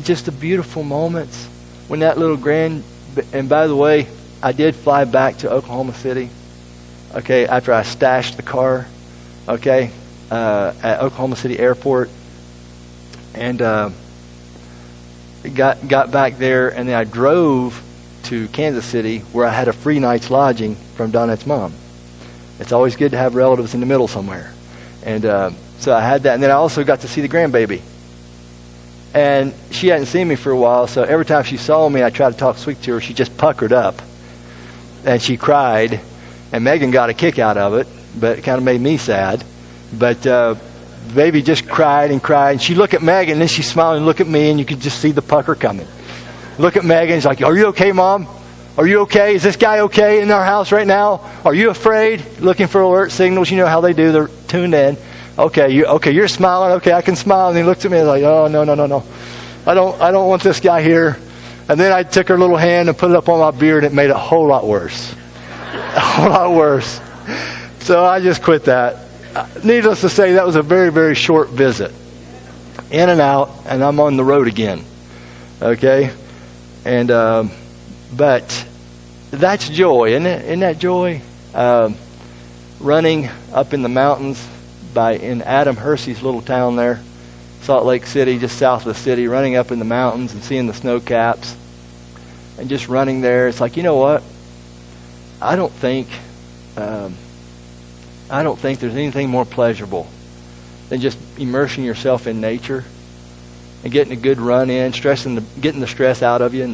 Just the beautiful moments when that little and by the way, I did fly back to Oklahoma City, okay, after I stashed the car, okay, at Oklahoma City Airport, and got back there, and then I drove to Kansas City where I had a free night's lodging from Donette's mom. It's always good to have relatives in the middle somewhere. And so I had that. And then I also got to see the grandbaby. And she hadn't seen me for a while, so every time she saw me, I tried to talk sweet to her. She just puckered up. And she cried. And Megan got a kick out of it, but it kind of made me sad. But baby just cried and cried. And she'd look at Megan, and then she smiled and look at me, and you could just see the pucker coming. Look at Megan. She's like, "Are you okay, Mom? Are you okay? Is this guy okay in our house right now? Are you afraid?" Looking for alert signals. You know how they do. They're tuned in. Okay, you're smiling. Okay, I can smile. And he looks at me like, "Oh, no. I don't want this guy here." And then I took her little hand and put it up on my beard, and it made it a whole lot worse. A whole lot worse. So I just quit that. Needless to say, that was a very, very short visit. In and out, and I'm on the road again. Okay? And but that's joy, isn't it? Isn't that joy? Running up in the mountains in Adam Hersey's little town there, Salt Lake City, just south of the city, running up in the mountains and seeing the snow caps and just running there. It's like, you know what? I don't think there's anything more pleasurable than just immersing yourself in nature and getting a good run in, getting the stress out of you and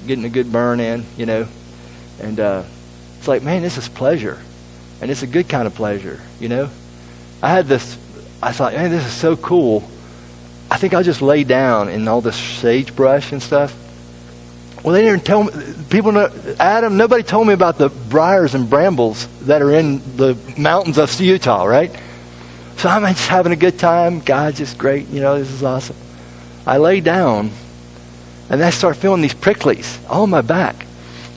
getting a good burn in, you know. And it's like, man, this is pleasure. And it's a good kind of pleasure, you know. I thought, man, this is so cool. I think I'll just lay down in all this sagebrush and stuff. Well, they didn't tell me. Adam, nobody told me about the briars and brambles that are in the mountains of Utah, right? So I'm just having a good time. God's just great. You know, this is awesome. I lay down, and I start feeling these pricklies all on my back.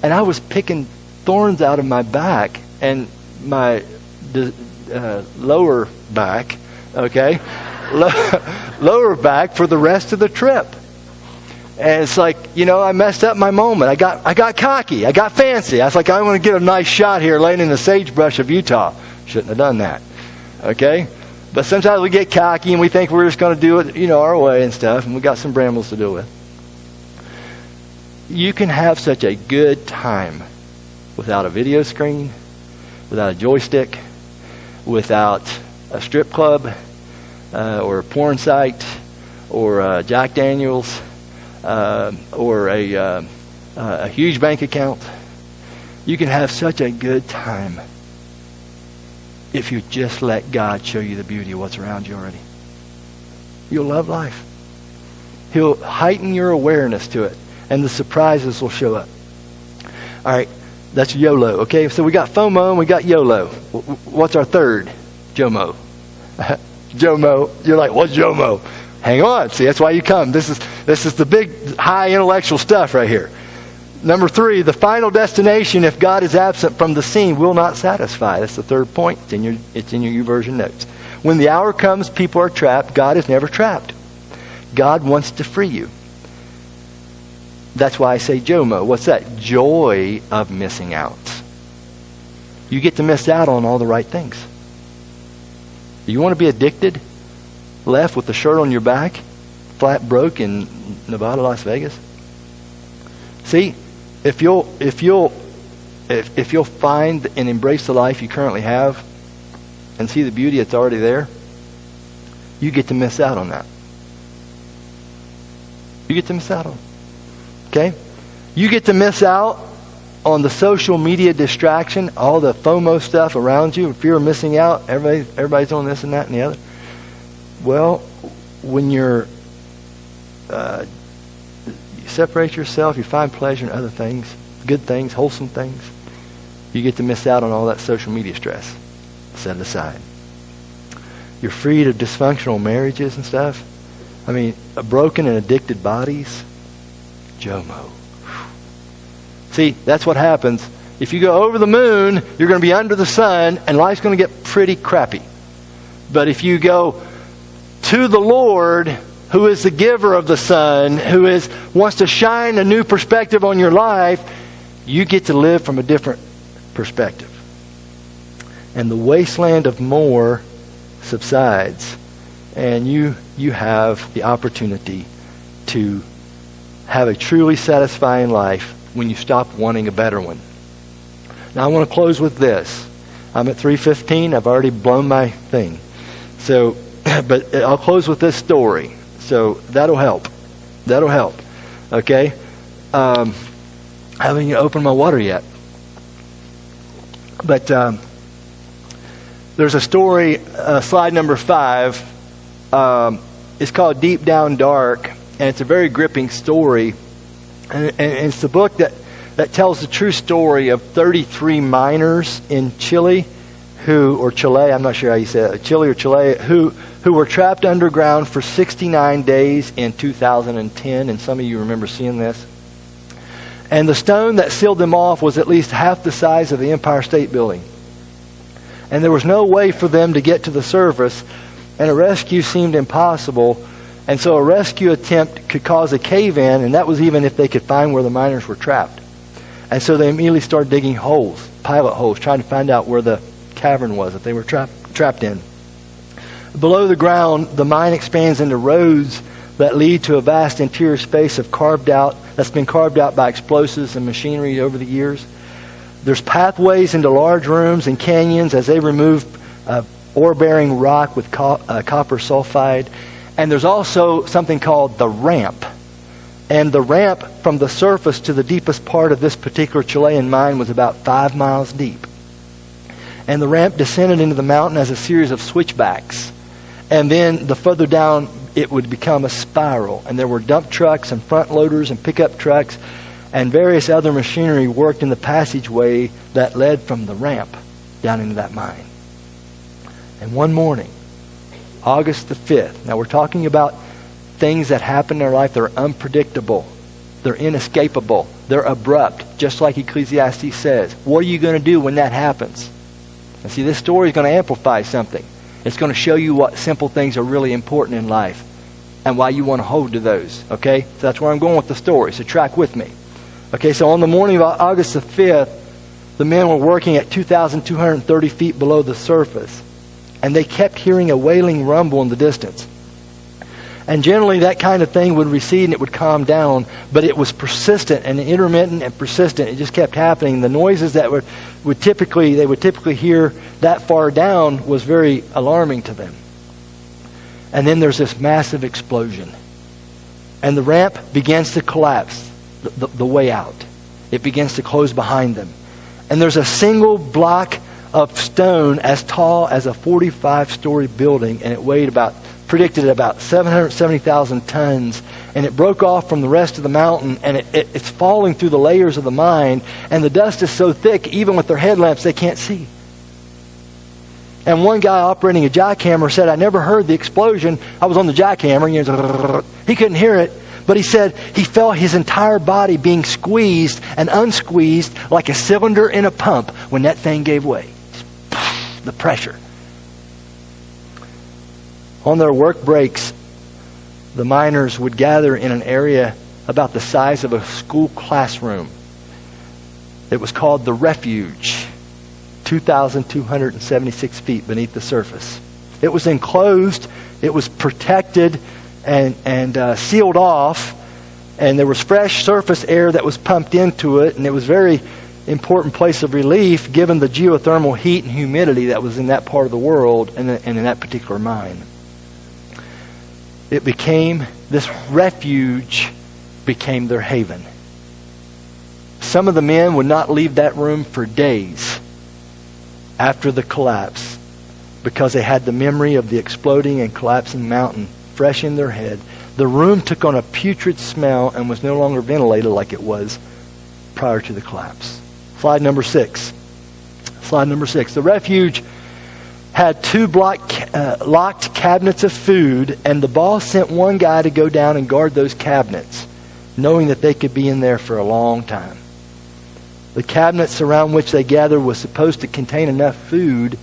And I was picking thorns out of my back and my lower back, okay? Lower back for the rest of the trip. And it's like, you know, I messed up my moment. I got cocky. I got fancy. I was like, I want to get a nice shot here laying in the sagebrush of Utah. Shouldn't have done that. Okay? But sometimes we get cocky and we think we're just going to do it, you know, our way and stuff. And we got some brambles to deal with. You can have such a good time without a video screen, without a joystick, without a strip club, or a porn site, or Jack Daniels, or a huge bank account. You can have such a good time if you just let God show you the beauty of what's around you already. You'll love life. He'll heighten your awareness to it, and the surprises will show up. All right, that's YOLO. Okay, so we got FOMO and we got YOLO. What's our third? JOMO. JOMO. You're like, what's JOMO? Hang on. See, that's why you come. This is the big, high intellectual stuff right here. Number 3, the final destination, if God is absent from the scene, will not satisfy. That's the third point. It's in your YouVersion notes. When the hour comes, people are trapped. God is never trapped. God wants to free you. That's why I say JOMO. What's that? Joy of missing out. You get to miss out on all the right things. You want to be addicted? Left with the shirt on your back? Flat broke in Nevada, Las Vegas? See, if you'll find and embrace the life you currently have and see the beauty that's already there, you get to miss out on that. You get to miss out on it. Okay? You get to miss out on the social media distraction, all the FOMO stuff around you, fear of missing out. Everybody's doing this and that and the other. Well, when you separate yourself, you find pleasure in other things, good things, wholesome things, you get to miss out on all that social media stress. Set it aside. You're freed of dysfunctional marriages and stuff. I mean, broken and addicted bodies. JOMO. See, that's what happens. If you go over the moon, you're going to be under the sun, and life's going to get pretty crappy. But if you go to the Lord, who is the giver of the sun, who wants to shine a new perspective on your life, you get to live from a different perspective. And the wasteland of more subsides, and you have the opportunity to have a truly satisfying life when you stop wanting a better one. Now I want to close with this. I'm at 3:15. I've already blown my thing. So, but I'll close with this story. So that'll help. That'll help. Okay? I haven't even opened my water yet. But there's a story, slide number 5. It's called Deep Down Dark. And it's a very gripping story. And it's the book that tells the true story of 33 miners in Chile Chile, I'm not sure how you say it, Chile or Chile, who were trapped underground for 69 days in 2010. And some of you remember seeing this. And the stone that sealed them off was at least half the size of the Empire State Building. And there was no way for them to get to the surface, and a rescue seemed impossible. And so a rescue attempt could cause a cave-in, and that was even if they could find where the miners were trapped. And so they immediately started digging holes, pilot holes, trying to find out where the cavern was that they were trapped in. Below the ground, the mine expands into roads that lead to a vast interior space that's been carved out by explosives and machinery over the years. There's pathways into large rooms and canyons as they remove ore-bearing rock with copper sulfide. And there's also something called the ramp. And the ramp from the surface to the deepest part of this particular Chilean mine was about 5 miles deep. And the ramp descended into the mountain as a series of switchbacks. And then the further down, it would become a spiral. And there were dump trucks and front loaders and pickup trucks and various other machinery worked in the passageway that led from the ramp down into that mine. And one morning, August the 5th. Now we're talking about things that happen in our life that are unpredictable. They're inescapable. They're abrupt, just like Ecclesiastes says. What are you going to do when that happens? And see, this story is going to amplify something. It's going to show you what simple things are really important in life and why you want to hold to those. Okay? So that's where I'm going with the story. So track with me. Okay, so on the morning of August the 5th, the men were working at 2,230 feet below the surface. And they kept hearing a wailing rumble in the distance. And generally that kind of thing would recede and it would calm down, but it was persistent and intermittent and persistent. It just kept happening. The noises that they would typically hear that far down was very alarming to them. And then there's this massive explosion. And the ramp begins to collapse, the way out. It begins to close behind them. And there's a single block of stone as tall as a 45-story building, and it weighed about predicted at about 770,000 tons, and it broke off from the rest of the mountain, and it's falling through the layers of the mine, and the dust is so thick, even with their headlamps, they can't see. And one guy operating a jackhammer said, I never heard the explosion. I was on the jackhammer. He couldn't hear it. But he said he felt his entire body being squeezed and unsqueezed like a cylinder in a pump when that thing gave way. The pressure. On their work breaks, the miners would gather in an area about the size of a school classroom. It was called the refuge. 2,276 feet beneath the surface. It was enclosed, it was protected and sealed off, and there was fresh surface air that was pumped into it, and it was a very important place of relief given the geothermal heat and humidity that was in that part of the world and in that particular mine. This refuge became their haven. Some of the men would not leave that room for days after the collapse because they had the memory of the exploding and collapsing mountain fresh in their head. The room took on a putrid smell and was no longer ventilated like it was prior to the collapse. Slide number 6. The refuge had 2 locked cabinets of food, and the boss sent one guy to go down and guard those cabinets, knowing that they could be in there for a long time. The cabinets around which they gathered was supposed to contain enough food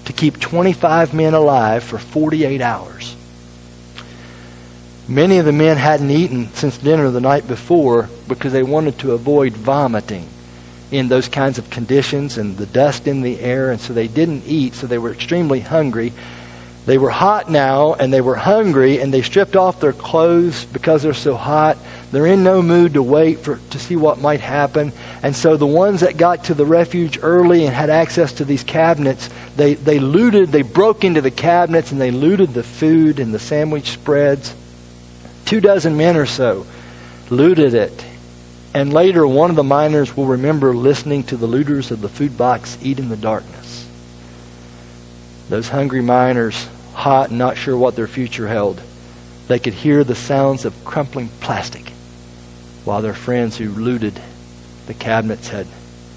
to keep 25 men alive for 48 hours. Many of the men hadn't eaten since dinner the night before because they wanted to avoid vomiting in those kinds of conditions and the dust in the air, and so they didn't eat, so they were extremely hungry. They were hot now, and they were hungry, and they stripped off their clothes because they're so hot. They're in no mood to wait to see what might happen. And so the ones that got to the refuge early and had access to these cabinets, they broke into the cabinets, and they looted the food and the sandwich spreads. 24 men or so looted it. And later, one of the miners will remember listening to the looters of the food box eat in the darkness. Those hungry miners, hot and not sure what their future held, they could hear the sounds of crumpling plastic while their friends who looted the cabinets had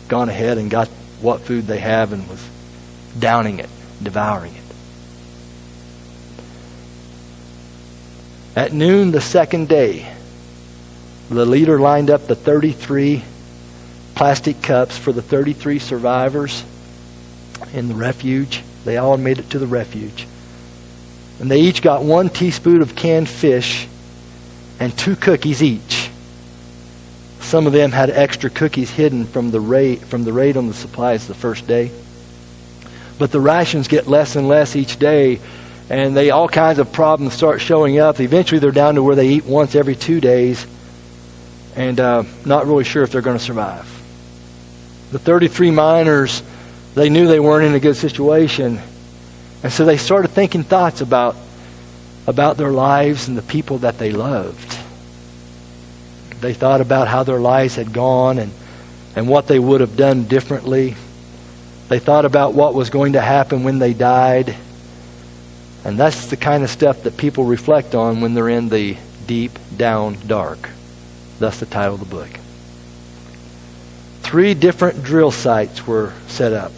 gone ahead and got what food they have and was downing it, devouring it. At noon the second day, the leader lined up the 33 plastic cups for the 33 survivors in the refuge. They all made it to the refuge. And they each got 1 teaspoon of canned fish and 2 cookies each. Some of them had extra cookies hidden from the raid on the supplies the first day. But the rations get less and less each day, and all kinds of problems start showing up. Eventually they're down to where they eat once every 2 days, and not really sure if they're going to survive. The 33 miners, they knew they weren't in a good situation, and so they started thinking thoughts about their lives and the people that they loved. They thought about how their lives had gone and what they would have done differently. They thought about what was going to happen when they died. And that's the kind of stuff that people reflect on when they're in the deep down dark. Thus the title of the book. 3 different drill sites were set up.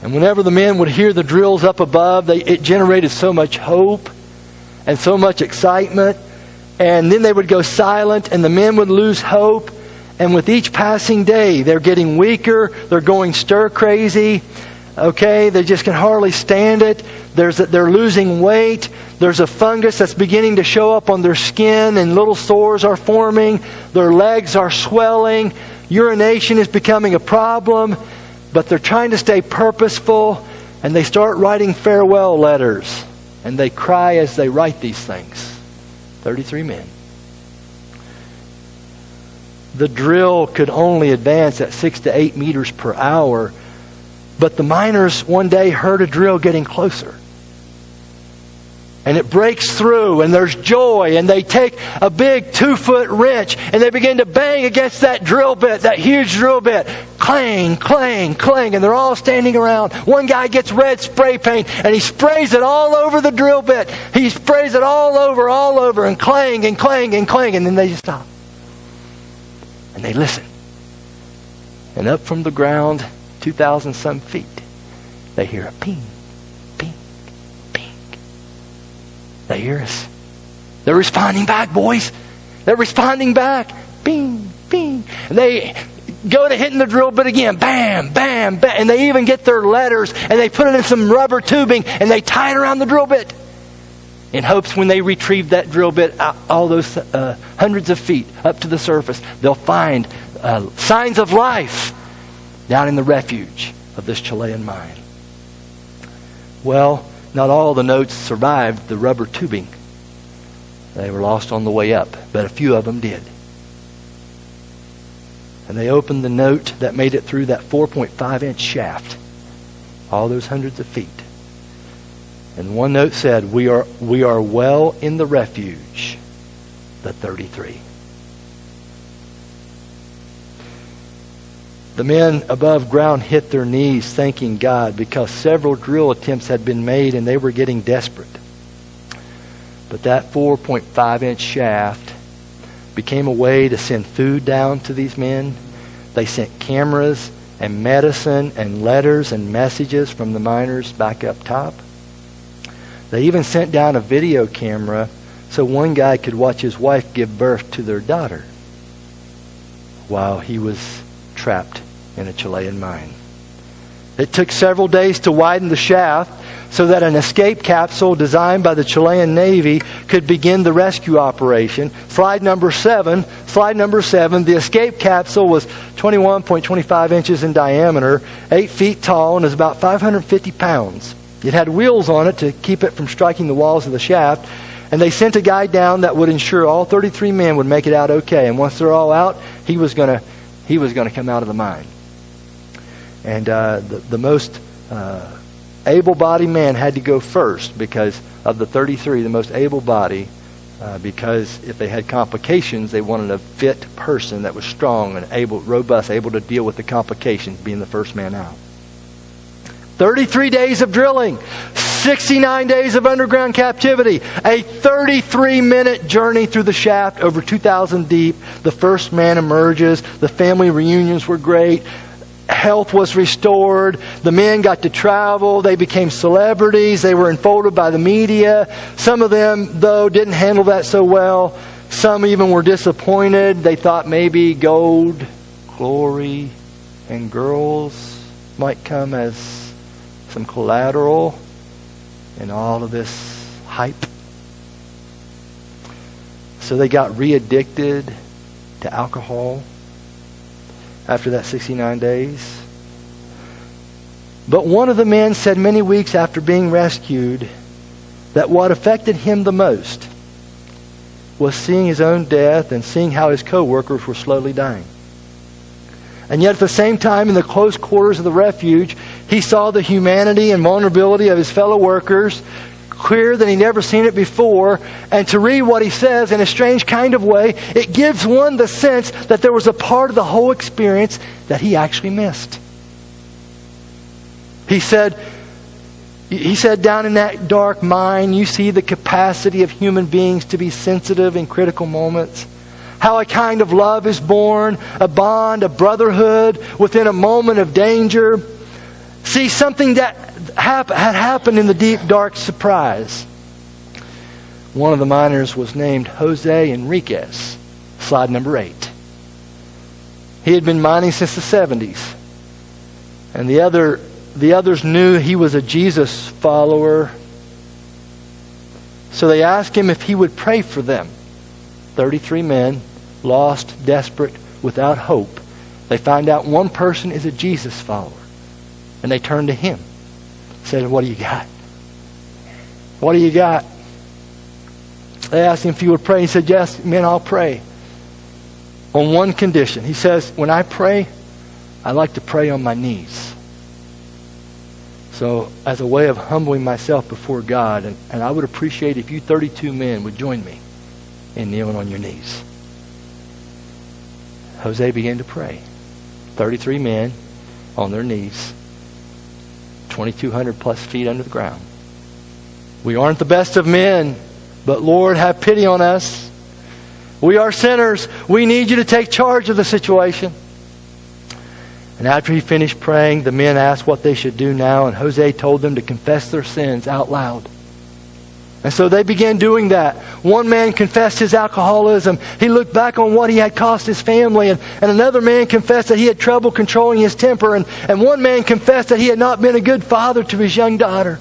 And whenever the men would hear the drills up above, it generated so much hope and so much excitement. And then they would go silent, and the men would lose hope. And with each passing day, they're getting weaker. They're going stir crazy. Okay, they just can hardly stand it. They're losing weight. There's a fungus that's beginning to show up on their skin, and little sores are forming. Their legs are swelling. Urination is becoming a problem. But they're trying to stay purposeful, and they start writing farewell letters. And they cry as they write these things. 33 men. The drill could only advance at 6 to 8 meters per hour. But the miners one day heard a drill getting closer. And it breaks through, and there's joy, and they take a big 2-foot wrench, and they begin to bang against that drill bit, that huge drill bit. clang, clang, clang, and they're all standing around. One guy gets red spray paint, and he sprays it all over the drill bit. He sprays it all over, and clang, and clang, and clang, and then they just stop. And they listen. And up from the ground, 2,000 some feet, they hear a ping, ping, ping. They hear us. They're responding back, boys. They're responding back. Bing, bing. And they go to hitting the drill bit again. Bam, bam, bam. And they even get their letters and they put it in some rubber tubing and they tie it around the drill bit. In hopes when they retrieve that drill bit all those hundreds of feet up to the surface, they'll find signs of life down in the refuge of this Chilean mine. Well, not all the notes survived the rubber tubing. They were lost on the way up, but a few of them did. And they opened the note that made it through that 4.5-inch shaft, all those hundreds of feet. And one note said, we are well in the refuge, the 33. The men above ground hit their knees thanking God because several drill attempts had been made and they were getting desperate. But that 4.5-inch shaft became a way to send food down to these men. They sent cameras and medicine and letters and messages from the miners back up top. They even sent down a video camera so one guy could watch his wife give birth to their daughter while he was trapped in a Chilean mine. It took several days to widen the shaft so that an escape capsule designed by the Chilean Navy could begin the rescue operation. Slide number 7. The escape capsule was 21.25 inches in diameter, 8 feet tall, and is about 550 pounds. It had wheels on it to keep it from striking the walls of the shaft, and they sent a guy down that would ensure all 33 men would make it out okay. And once they're all out, he was going to come out of the mine. And the most able-bodied man had to go first because of the 33, the most able-bodied, because if they had complications, they wanted a fit person that was strong and able, robust, able to deal with the complications, being the first man out. 33 days of drilling, 69 days of underground captivity, a 33-minute journey through the shaft over 2,000 deep. The first man emerges. The family reunions were great. Health was restored. The men got to travel. They became celebrities. They were enfolded by the media. Some of them, though, didn't handle that so well. Some even were disappointed. They thought maybe gold, glory, and girls might come as some collateral in all of this hype. So they got re-addicted to alcohol after that 69 days. But one of the men said many weeks after being rescued that what affected him the most was seeing his own death and seeing how his co-workers were slowly dying. And yet at the same time, in the close quarters of the refuge, he saw the humanity and vulnerability of his fellow workers clearer than he'd ever seen it before. And to read what he says in a strange kind of way, it gives one the sense that there was a part of the whole experience that he actually missed. He said, down in that dark mine, you see the capacity of human beings to be sensitive in critical moments. How a kind of love is born, a bond, a brotherhood within a moment of danger. See, something that had happened in the deep, dark surprise. One of the miners was named Jose Enriquez. Slide number 8. He had been mining since the 70s. And the others knew he was a Jesus follower. So they asked him if he would pray for them. 33 men, lost, desperate, without hope. They find out one person is a Jesus follower. And they turn to him. Said, what do you got? What do you got? They asked him if he would pray. He said, yes, men, I'll pray. On one condition. He says, when I pray, I like to pray on my knees. So as a way of humbling myself before God, and I would appreciate if you 32 men would join me in kneeling on your knees. Jose began to pray. 33 men on their knees, 2,200 plus feet under the ground. We aren't the best of men, but Lord, have pity on us. We are sinners. We need you to take charge of the situation. And after he finished praying, the men asked what they should do now, and Jose told them to confess their sins out loud. And so they began doing that. One man confessed his alcoholism. He looked back on what he had cost his family. And another man confessed that he had trouble controlling his temper. And one man confessed that he had not been a good father to his young daughter.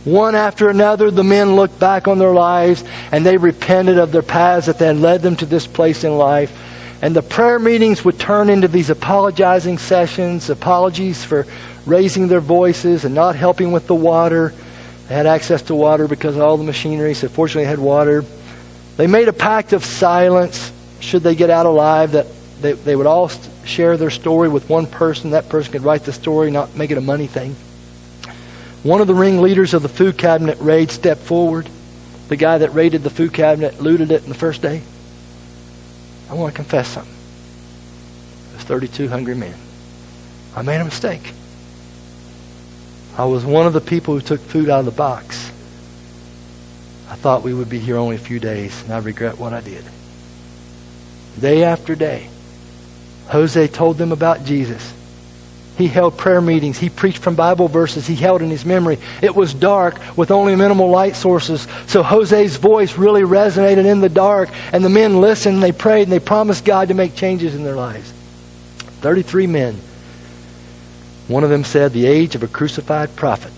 One after another, the men looked back on their lives and they repented of their paths that had led them to this place in life. And the prayer meetings would turn into these apologizing sessions, apologies for raising their voices and not helping with the water. They had access to water because of all the machinery, so fortunately they had water. They made a pact of silence should they get out alive, that they would all share their story with one person. That person could write the story, not make it a money thing. One of the ringleaders of the food cabinet raid stepped forward. The guy that raided the food cabinet, looted it in the first day. I want to confess something. There's 32 hungry men. I made a mistake. I was one of the people who took food out of the box. I thought we would be here only a few days, and I regret what I did. Day after day, Jose told them about Jesus. He held prayer meetings. He preached from Bible verses he held in his memory. It was dark with only minimal light sources. So Jose's voice really resonated in the dark. And the men listened, and they prayed, and they promised God to make changes in their lives. 33 men. One of them said, the age of a crucified prophet.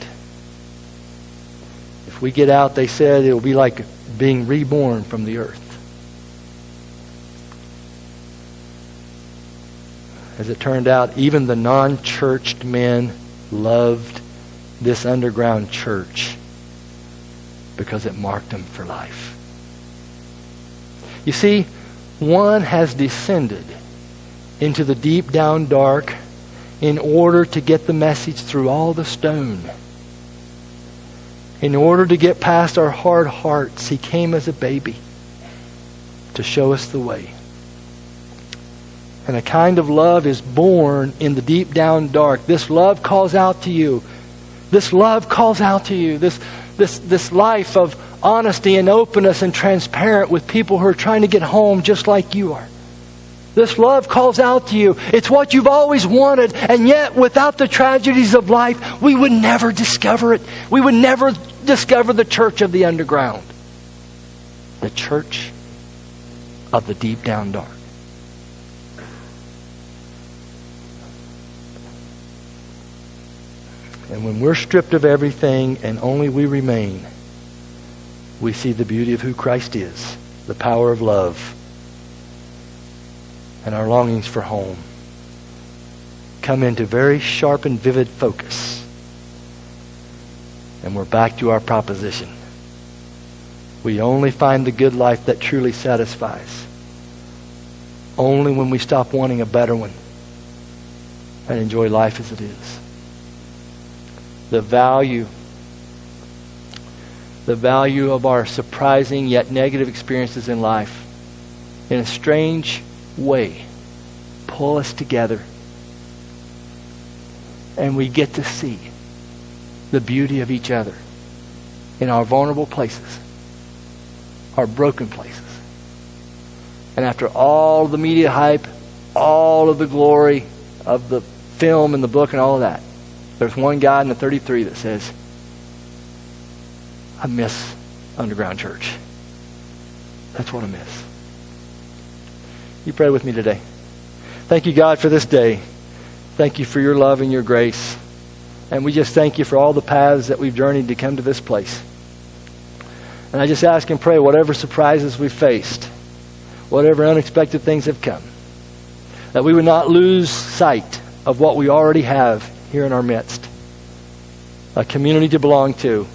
If we get out, they said, it will be like being reborn from the earth. As it turned out, even the non-churched men loved this underground church because it marked them for life. You see, one has descended into the deep down dark in order to get the message through all the stone. In order to get past our hard hearts, he came as a baby to show us the way. And a kind of love is born in the deep down dark. This love calls out to you. This love calls out to you. This life of honesty and openness and transparent with people who are trying to get home just like you are. This love calls out to you. It's what you've always wanted, and yet without the tragedies of life, we would never discover it. We would never discover the church of the underground. The church of the deep down dark. And when we're stripped of everything and only we remain, we see the beauty of who Christ is, the power of love, and our longings for home come into very sharp and vivid focus. And we're back to our proposition. We only find the good life that truly satisfies only when we stop wanting a better one and enjoy life as it is. The value of our surprising yet negative experiences in life, in a strange way, pull us together. And we get to see the beauty of each other in our vulnerable places, our broken places. And after all the media hype, all of the glory of the film and the book and all of that, there's one guy in the 33 that says, I miss underground church. That's what I miss. You pray with me today. Thank you, God, for this day. Thank you for your love and your grace. And we just thank you for all the paths that we've journeyed to come to this place. And I just ask and pray, whatever surprises we've faced, whatever unexpected things have come, that we would not lose sight of what we already have here in our midst. A community to belong to.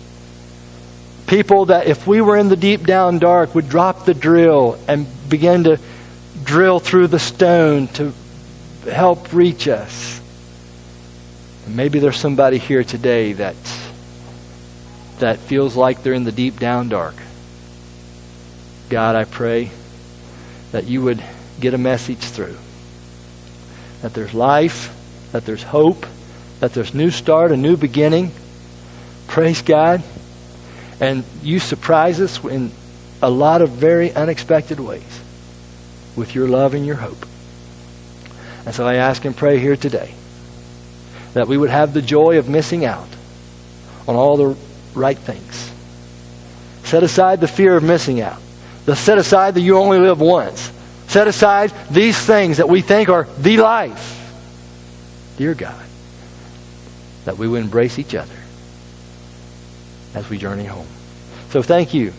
People that if we were in the deep down dark would drop the drill and begin to drill through the stone to help reach us. And maybe there's somebody here today that feels like they're in the deep down dark. God, I pray that you would get a message through. that there's life, that there's hope, that there's new start, a new beginning. Praise God. And you surprise us in a lot of very unexpected ways with your love and your hope. And so I ask and pray here today that we would have the joy of missing out on all the right things. Set aside the fear of missing out. Set aside that you only live once. Set aside these things that we think are the life. Dear God, that we would embrace each other as we journey home. So thank you.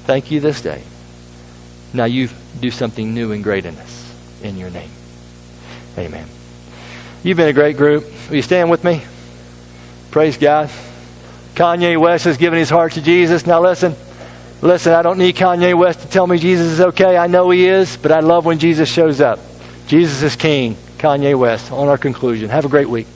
Thank you this day. Now you do something new and great in us. In your name. Amen. You've been a great group. Will you stand with me? Praise God. Kanye West has given his heart to Jesus. Now listen, I don't need Kanye West to tell me Jesus is okay. I know he is, but I love when Jesus shows up. Jesus is King. Kanye West, on our conclusion. Have a great week.